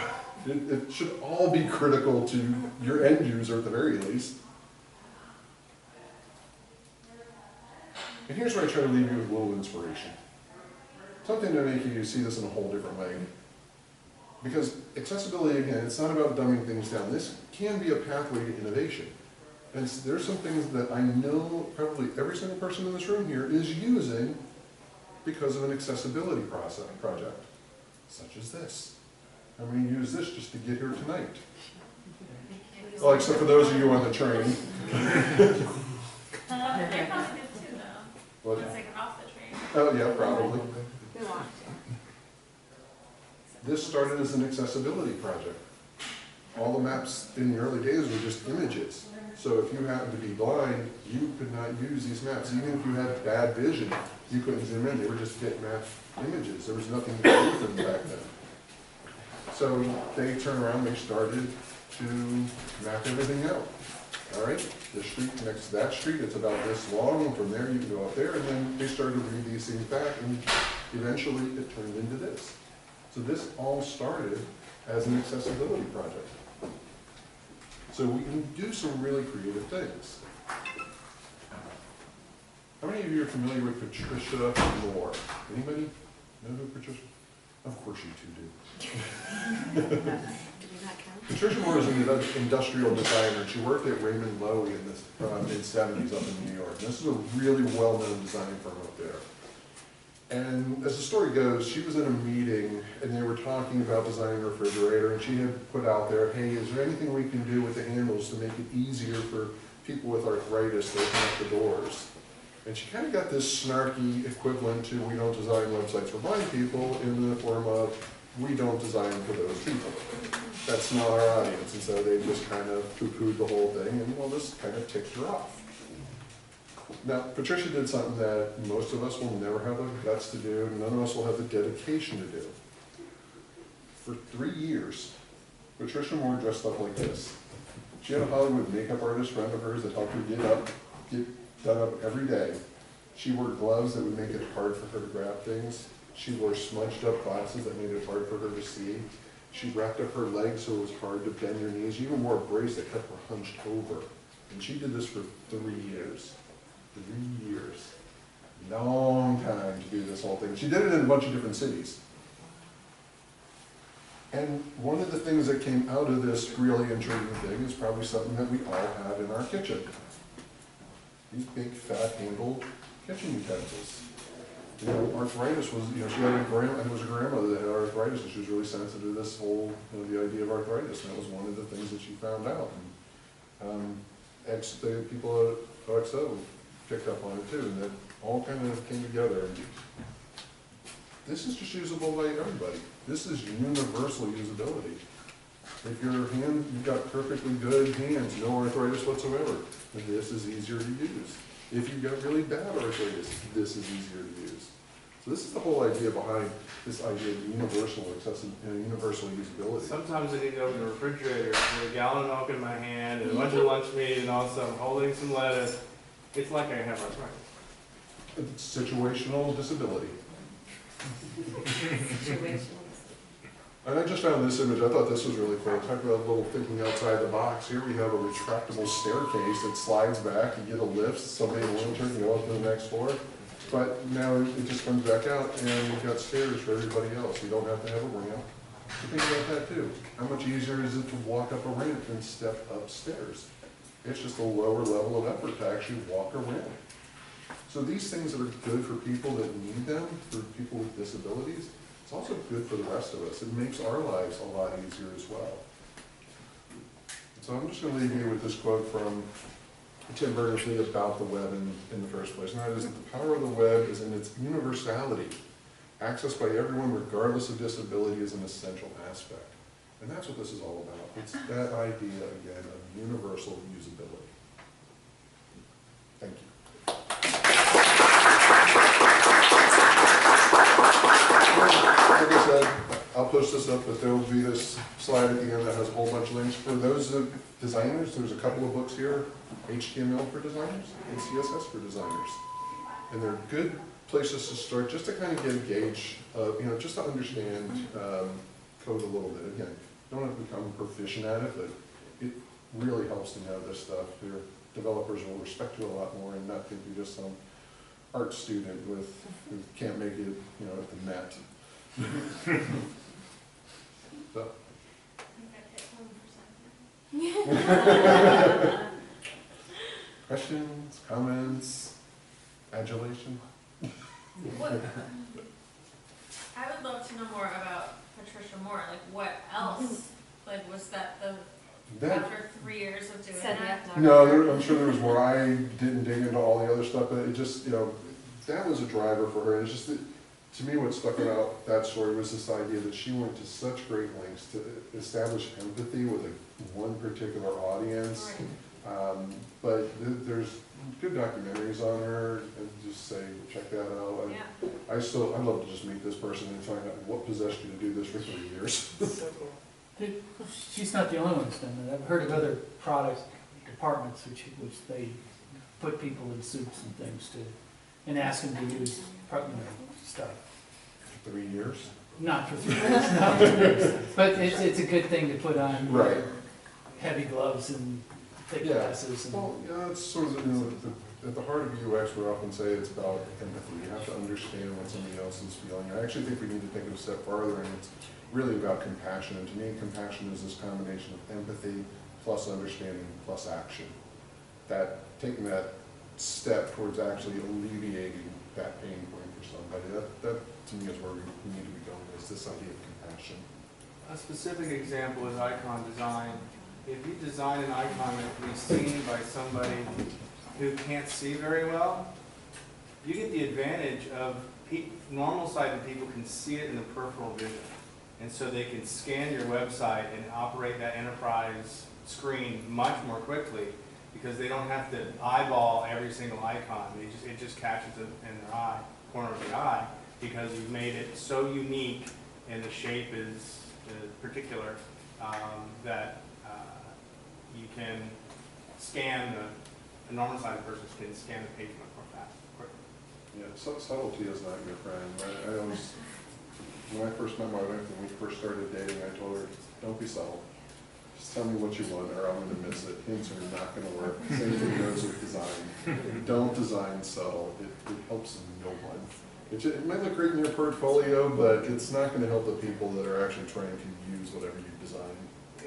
It should all be critical to your end user at the very least. And here's where I try to leave you with a little inspiration. Something to make you see this in a whole different way. Because accessibility, again, it's not about dumbing things down. This can be a pathway to innovation. And there's some things that I know probably every single person in this room here is using because of an accessibility project, such as this. I'm going to use this just to get here tonight. Well, except for those of you on the train. They probably did too, though. What? Once they got off the train. Oh, yeah, probably. We want This started as an accessibility project. All the maps in the early days were just images. So if you happened to be blind, you could not use these maps. Even if you had bad vision, you couldn't zoom in. They were just bitmap images. There was nothing to do with them back then. So they turned around, they started to map everything out. All right, this street connects to that street, it's about this long, and from there you can go up there, and then they started to read these things back, and eventually it turned into this. So this all started as an accessibility project. So we can do some really creative things. How many of you are familiar with Patricia Moore? Anybody know who Patricia? Of course you two do. Patricia Moore is an industrial designer. She worked at Raymond Loewy in the mid-70s up in New York. And this is a really well-known design firm up there. And as the story goes, she was in a meeting and they were talking about designing a refrigerator, and she had put out there, hey, is there anything we can do with the handles to make it easier for people with arthritis to open up the doors? And she kind of got this snarky equivalent to we don't design websites for blind people in the form of we don't design for those people. That's not our audience. And so they just kind of poo-pooed the whole thing, and well, this kind of ticked her off. Now, Patricia did something that most of us will never have the guts to do, and none of us will have the dedication to do. For 3 years, Patricia Moore dressed up like this. She had a Hollywood makeup artist friend of hers that helped her get done up every day. She wore gloves that would make it hard for her to grab things. She wore smudged up glasses that made it hard for her to see. She wrapped up her legs so it was hard to bend her knees. She even wore a brace that kept her hunched over. And she did this for 3 years. 3 years. Long time to do this whole thing. She did it in a bunch of different cities. And one of the things that came out of this really intriguing thing is probably something that we all have in our kitchen. These big, fat, handled kitchen utensils. You know, arthritis was, you know, she had a grandmother that had arthritis, and she was really sensitive to this whole, you know, the idea of arthritis, and that was one of the things that she found out. And the people at OXO picked up on it too, and that all kind of came together. And this is just usable by everybody. This is universal usability. If you've got perfectly good hands, no arthritis whatsoever, this is easier to use. If you've got really bad arthritis, this is easier to use. So this is the whole idea behind this idea of universal universal usability. Sometimes I need to open the refrigerator with a gallon of milk in my hand and a bunch of lunch meat, and all of a sudden I'm holding some lettuce. It's like I have arthritis. It's situational disability. And I just found this image. I thought this was really cool. Talk about a little thinking outside the box. Here we have a retractable staircase that slides back. You get a lift. Somebody in a wheelchair can go up to the next floor. But now it just comes back out, and you've got stairs for everybody else. You don't have to have a ramp. You think about that too. How much easier is it to walk up a ramp than step upstairs? It's just a lower level of effort to actually walk a ramp. So these things that are good for people that need them, for people with disabilities, it's also good for the rest of us. It makes our lives a lot easier as well. So I'm just going to leave you with this quote from Tim Berners-Lee about the web in the first place, and that is that the power of the web is in its universality. Access by everyone regardless of disability is an essential aspect. And that's what this is all about. It's that idea, again, of universal usability. Thank you. Like I said, I'll push this up, but there will be this slide at the end that has a whole bunch of links. For those designers, there's a couple of books here, HTML for designers and CSS for designers. And they're good places to start just to kind of get a gauge, just to understand code a little bit. Again, you don't have to become proficient at it, but it really helps to know this stuff. Your developers will respect you a lot more and not think you're just some art student who can't make it, you know, at the Met. So. Questions, comments, adulation? What, I would love to know more about Patricia Moore, like what else, like was that after 3 years of doing that? No, I'm sure there was more. I didn't dig into all the other stuff, but it just, you know, that was a driver for her. It's just that, to me, what stuck about that story was this idea that she went to such great lengths to establish empathy with one particular audience. But there's good documentaries on her, and just say, check that out. Yeah. I'd love to just meet this person and find out what possessed you to do this for 3 years. So cool. She's not the only one that's done that. I've heard of other product departments which they put people in suits and things to, and ask them to use, you know, stuff. 3 years? Not for 3 years, no. But it's a good thing to put on. Right. Heavy gloves and thick glasses. And Well, yeah, it's sort of, you know, at the heart of UX, we often say it's about empathy. You have to understand what somebody else is feeling. I actually think we need to take it a step farther, and it's really about compassion. And to me, compassion is this combination of empathy plus understanding plus action. That taking that step towards actually alleviating that pain point for somebody. That to me is where we need to be going, is this idea of compassion. A specific example is icon design. If you design an icon that can be seen by somebody who can't see very well, you get the advantage of normal-sighted people can see it in the peripheral vision. And so they can scan your website and operate that enterprise screen much more quickly because they don't have to eyeball every single icon. It just catches it in their eye, corner of the eye, because you've made it so unique and the shape is particular that you can scan a normal-sighted person can scan the page much more fast, quicker. Yeah, subtlety is not your friend. I always, when I first met my wife and we first started dating, I told her, don't be subtle. Just tell me what you want or I'm going to miss it. Hints are not going to work. Same thing goes with design. Don't design subtle. It helps no one. It might look great in your portfolio, but it's not going to help the people that are actually trying to use whatever you design.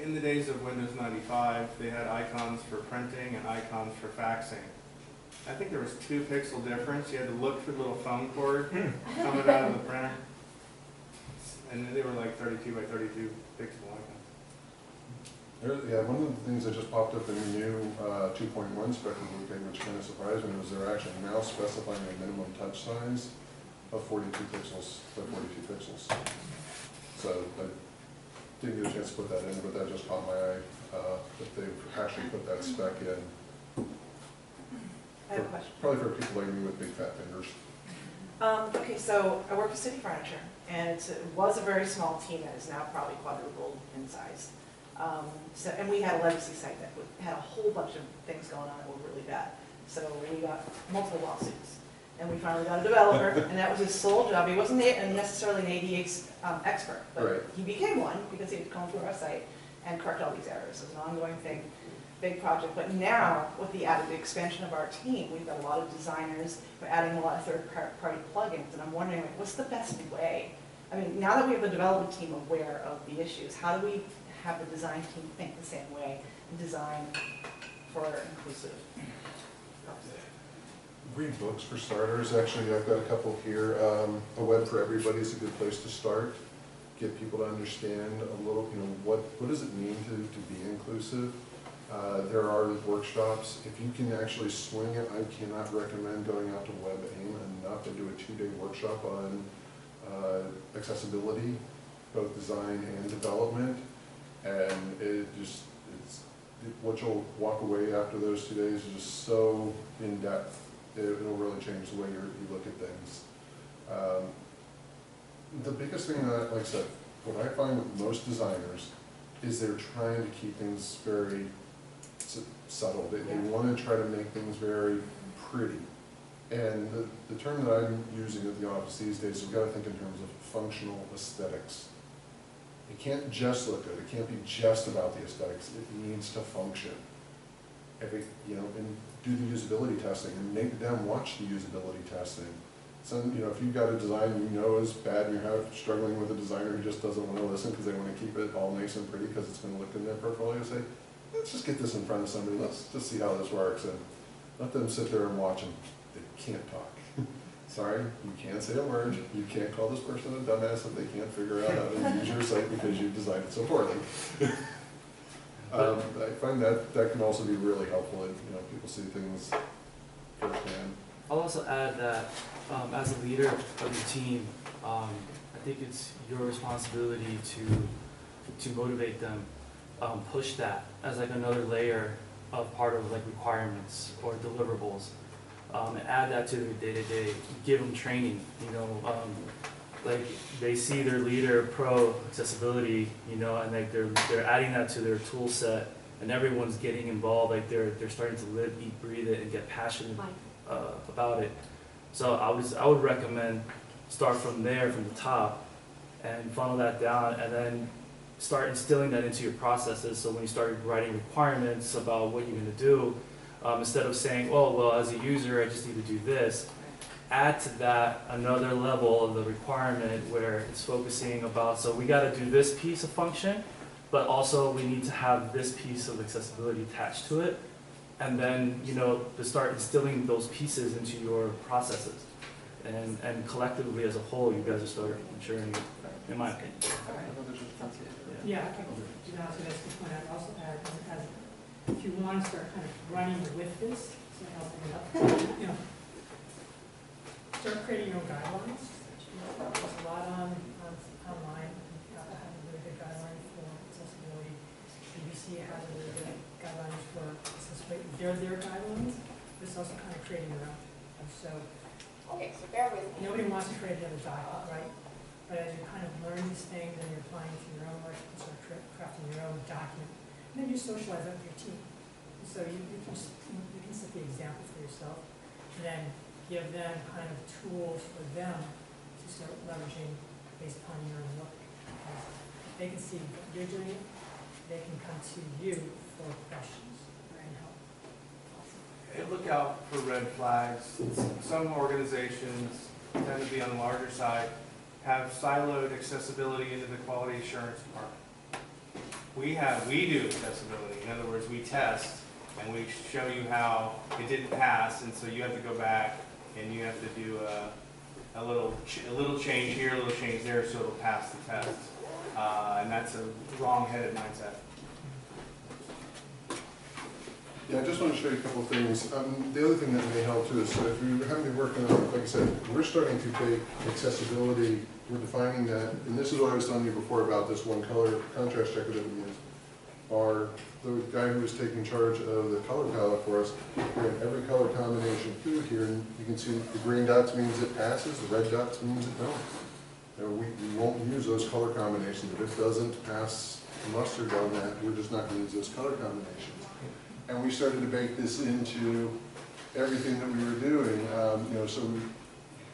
In the days of Windows 95, they had icons for printing and icons for faxing. I think there was 2 pixel difference. You had to look for the little phone cord coming out of the printer. And they were like 32 by 32 pixel icons. Yeah, one of the things that just popped up in the new 2.1 spec review, which kind of surprised me, was they're actually now specifying a minimum touch size of 42 pixels by 42 pixels. So I didn't get a chance to put that in, but that just caught my eye, that they've actually put that spec in. I have a question. Probably for people like me with big fat fingers. Okay, so I work for City Furniture, and it was a very small team that is now probably quadrupled in size. And we had a legacy site that had a whole bunch of things going on that were really bad. So we got multiple lawsuits. And we finally got a developer, and that was his sole job. He wasn't necessarily an ADA expert, but he became one because he would come through our site and correct all these errors. It was an ongoing thing, big project. But now, with the added expansion of our team, we've got a lot of designers. We're adding a lot of third-party plugins, and I'm wondering, like, what's the best way? I mean, now that we have the development team aware of the issues, how do we have the design team think the same way and design for inclusive? Read books for starters. Actually, I've got a couple here. A Web for Everybody is a good place to start. Get people to understand a little, you know, what does it mean to be inclusive. There are workshops. If you can actually swing it, I cannot recommend going out to WebAIM enough to do a 2-day workshop on accessibility, both design and development. And what you'll walk away after those 2 days is just so in depth. It'll really change the way you look at things. The biggest thing that, like I said, what I find with most designers is they're trying to keep things very subtle. They want to try to make things very pretty. And the term that I'm using at the office these days, we've got to think in terms of functional aesthetics. It can't just look good. It can't be just about the aesthetics. It needs to function. and do the usability testing and make them watch the usability testing. So, if you've got a design is bad and you're struggling with a designer who just doesn't want to listen because they want to keep it all nice and pretty because it's going to look in their portfolio, say, let's just get this in front of somebody, let's just see how this works, and let them sit there and watch them. They can't talk. Sorry, you can't say a word, you can't call this person a dumbass if they can't figure out how to use your site because you've designed it so poorly. I find that can also be really helpful if, people see things firsthand. I'll also add that as a leader of the team, I think it's your responsibility to motivate them, push that as like another layer of part of like requirements or deliverables, and add that to their day-to-day. Give them training, like they see their leader pro accessibility, and like they're adding that to their tool set, and everyone's getting involved. Like they're starting to live, eat, breathe it, and get passionate about it. So I would recommend start from there, from the top, and funnel that down, and then start instilling that into your processes. So when you start writing requirements about what you're going to do, instead of saying, oh, well, as a user, I just need to do this, add to that another level of the requirement where it's focusing about, so we got to do this piece of function, but also we need to have this piece of accessibility attached to it. And then, to start instilling those pieces into your processes. And collectively as a whole, you guys will start ensuring it, in my opinion. Yeah, I can, that's the point I'd also add, if you want to start kind of running with this, so helping it up, start creating your own guidelines. There's a lot online, you have to have a really good guideline for accessibility. BBC has a really good guidelines for accessibility. Their guidelines, but it's also kind of creating your own. And so, Okay, so bear with me. nobody wants to create another document, right? But as you kind of learn these things and you're applying it to your own work, you start crafting your own document. And then you socialize that with your team. So you can set the example for yourself, and then give them kind of tools for them to start leveraging based upon your own work. Because if they can see what you're doing, they can come to you for questions and help. Hey, look out for red flags. Some organizations tend to be on the larger side, have siloed accessibility into the quality assurance department. We do accessibility. In other words, we test and we show you how it didn't pass, and so you have to go back and you have to do a little change here, a little change there, so it'll pass the test. And that's a wrong-headed mindset. Yeah, I just want to show you a couple of things. The other thing that may help too is, so if you haven't been working on, like I said, we're starting to take accessibility, we're defining that, and this is what I was telling you before about this one color contrast checker that we use. The guy who was taking charge of the color palette for us, we have every color combination through here, and you can see the green dots means it passes, the red dots means it don't. We won't use those color combinations. If it doesn't pass mustard on that, we're just not going to use those color combinations. And we started to bake this into everything that we were doing. So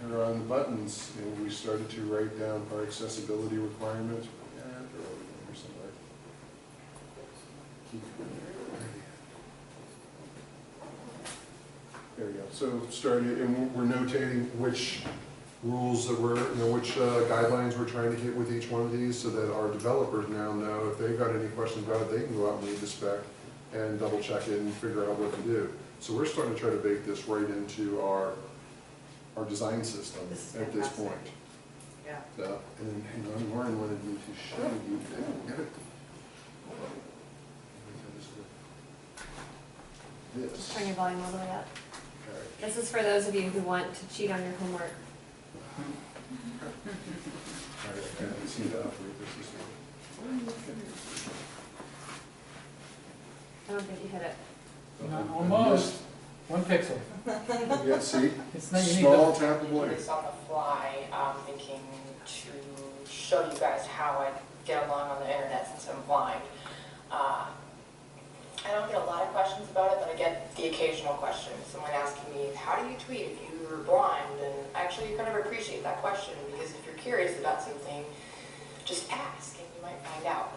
here on the buttons, we started to write down our accessibility requirements. There we go. So started, and we're notating which rules that we're, which guidelines we're trying to hit with each one of these, so that our developers now know if they've got any questions about it, they can go out and read the spec and double check it and figure out what to do. So we're starting to try to bake this right into our design system at this point. Yeah. So, and then hang on, Lauren wanted me to show you that. This. Turn your volume all the way up. Okay. This is for those of you who want to cheat on your homework. All right, I can see that. I don't think you hit it. Almost. 1 pixel. Yeah, see? It's not unique. Small tappable area. It's on the fly, thinking to show you guys how I get along on the internet since I'm blind. I don't get a lot of questions about it, but I get the occasional question. Someone asking me, how do you tweet if you're blind? And actually, you kind of appreciate that question, because if you're curious about something, just ask and you might find out.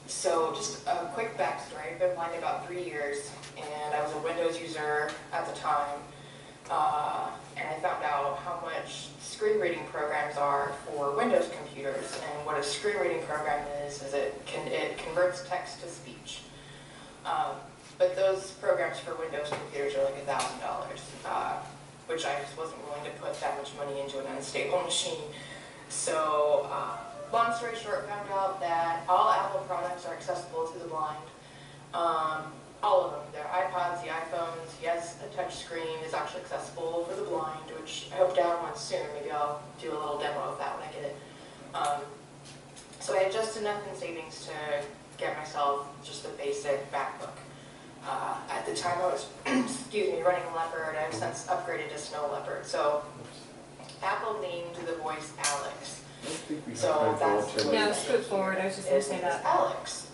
So just a quick backstory. I've been blind about 3 years, and I was a Windows user at the time. And I found out how much screen reading programs are for Windows computers. And what a screen reading program is it converts text to speech. But those programs for Windows computers are like $1,000, which I just wasn't willing to put that much money into an unstable machine. So, long story short, found out that all Apple products are accessible to the blind. All of them, their iPods, the iPhones, yes, a touch screen is actually accessible for the blind, which I hope to have one soon. Maybe I'll do a little demo of that when I get it. So I had just enough in savings to get myself just a basic MacBook. At the time I was, excuse me, running Leopard. I've since upgraded to Snow Leopard. So Apple named the voice Alex. So that's No, scoot forward, I was just gonna say that. Alex.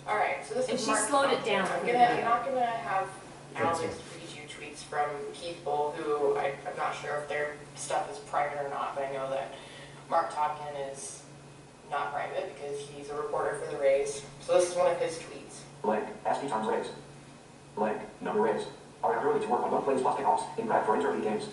Alright, so this And is she Mark slowed it Tompkins. down. I'm not gonna have Alex read you tweets from people who I'm not sure if their stuff is private or not, but I know that Mark Tompkins is not private because he's a reporter for the Rays. So this is one of his tweets. Blank, ASCII times Rays. Blank, number Rays. Are early to work on both plays plus kickoffs in prep for interleague games.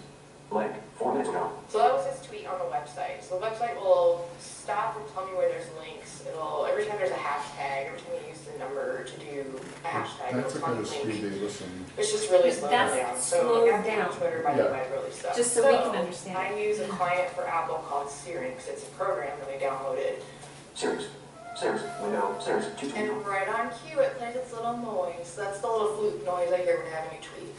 Blank, 4 minutes ago. So that was his tweet on the website. So the website will stop and tell me where there's links. It'll, every time there's a hashtag, every time you use the number to do a hashtag, That's it'll the tell kind me of speed link. they listen. It's just really slowed That's down. slowed So down. on Twitter, by the way, really sucks. Just so we can understand. I use a client for Apple called Syrinx. It's a program that I downloaded. Syrinx. Syrinx. Window. Syrinx. And right on cue, it plays its little noise. That's the little flute noise I hear when I have a new tweet.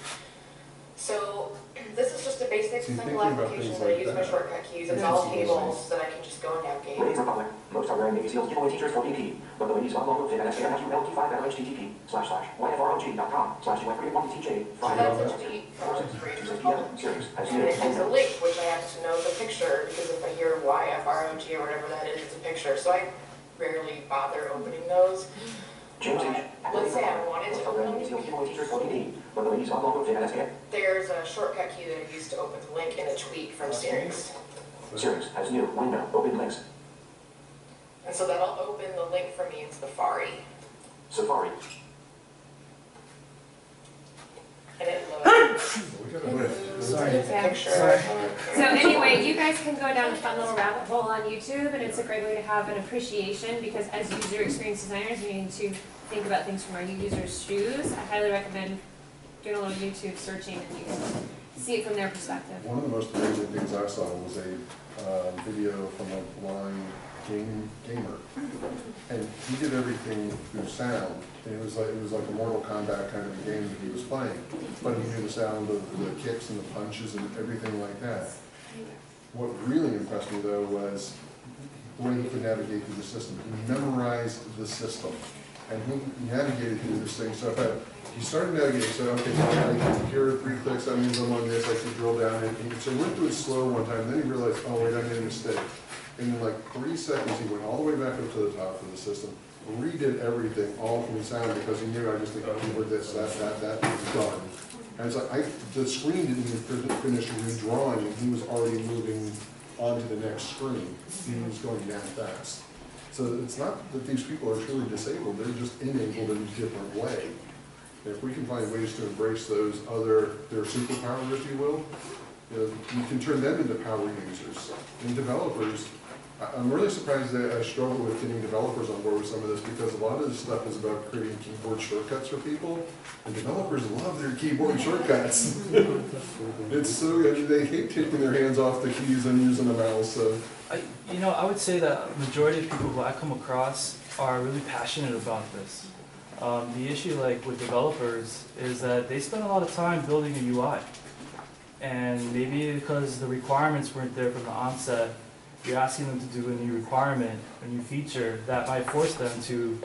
So this is just a basic, See, simple thinking about application things that I like use my that, shortcut keys. It's yeah, all it's tables that I can just go and navigate. Ladies Republic. Most are wearing Navy SEALs giveaway t-shirts for BP, but the ladies not long fit at SKMSULT5@http://yfrog.com/UF381TJ. So that's a tweet from Creators Republic. And it has a link, which I have to know the picture, because if I hear YFROG or whatever that is, it's a picture. So I rarely bother opening those. Let's say I wanted to open a new there's a shortcut key that I use to open the link in a tweet from Syrinx. Syrinx has new window open links. And so that'll open the link for me in Safari. Safari. And it loads. Sorry. It's a picture. So anyway, you guys can go down a fun little rabbit hole on YouTube, and it's a great way to have an appreciation, because as user experience designers, we need to think about things from our users' shoes. I highly recommend doing a little YouTube searching, and you can see it from their perspective. One of the most amazing things I saw was a video from a blind gamer, and he did everything through sound. And it was like a Mortal Kombat kind of a game that he was playing, but he knew the sound of the kicks and the punches and everything like that. What really impressed me though was the way he could navigate through the system. He memorized the system, and he navigated through this thing. So if he started navigating, so okay, here are 3 clicks, that means I'm on this, I should drill down in. So he went through it slow one time, then he realized, oh wait, I made a mistake. And in like 3 seconds, he went all the way back up to the top of the system, redid everything, all from sound, because he knew I just think, oh, keyword this, that, done. And it's like, the screen didn't even finish redrawing, and he was already moving on to the next screen. He was going down fast. So it's not that these people are truly disabled, they're just enabled in a different way. If we can find ways to embrace those their superpower, if you will, you can turn them into power users. And developers, I'm really surprised that I struggle with getting developers on board with some of this, because a lot of this stuff is about creating keyboard shortcuts for people, and developers love their keyboard shortcuts. It's so, they hate taking their hands off the keys and using a mouse. So. I would say that the majority of people who I come across are really passionate about this. The issue, like with developers, is that they spend a lot of time building a UI, and maybe because the requirements weren't there from the onset, you're asking them to do a new requirement, a new feature that might force them to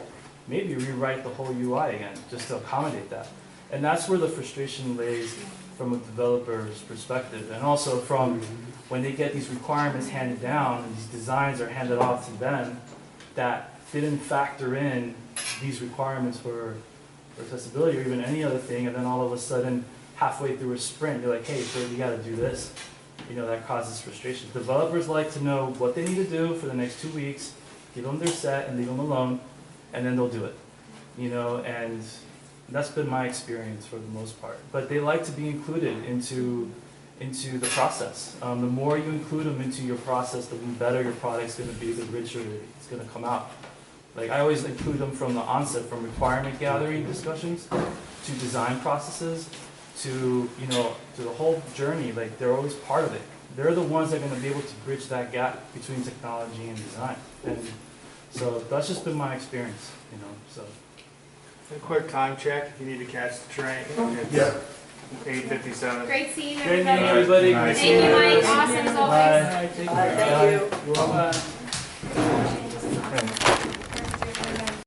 maybe rewrite the whole UI again, just to accommodate that. And that's where the frustration lays from a developer's perspective, and also from when they get these requirements handed down and these designs are handed off to them that didn't factor in these requirements for accessibility or even any other thing, and then all of a sudden, halfway through a sprint, you're like, hey, so you gotta do this. that causes frustration. Developers like to know what they need to do for the next 2 weeks, give them their set and leave them alone, and then they'll do it. And that's been my experience for the most part. But they like to be included into the process. The more you include them into your process, the better your product's going to be, the richer it's going to come out. Like I always include them from the onset, from requirement gathering discussions to design processes to to the whole journey. Like they're always part of it. They're the ones that are going to be able to bridge that gap between technology and design. And so that's just been my experience. So. A quick time check, if you need to catch the train. Yeah. 8:57. Great seeing you, Great everybody. meeting everybody. Nice. Thank you, Mike. Awesome as always. Bye. Take care. Thank you. Bye.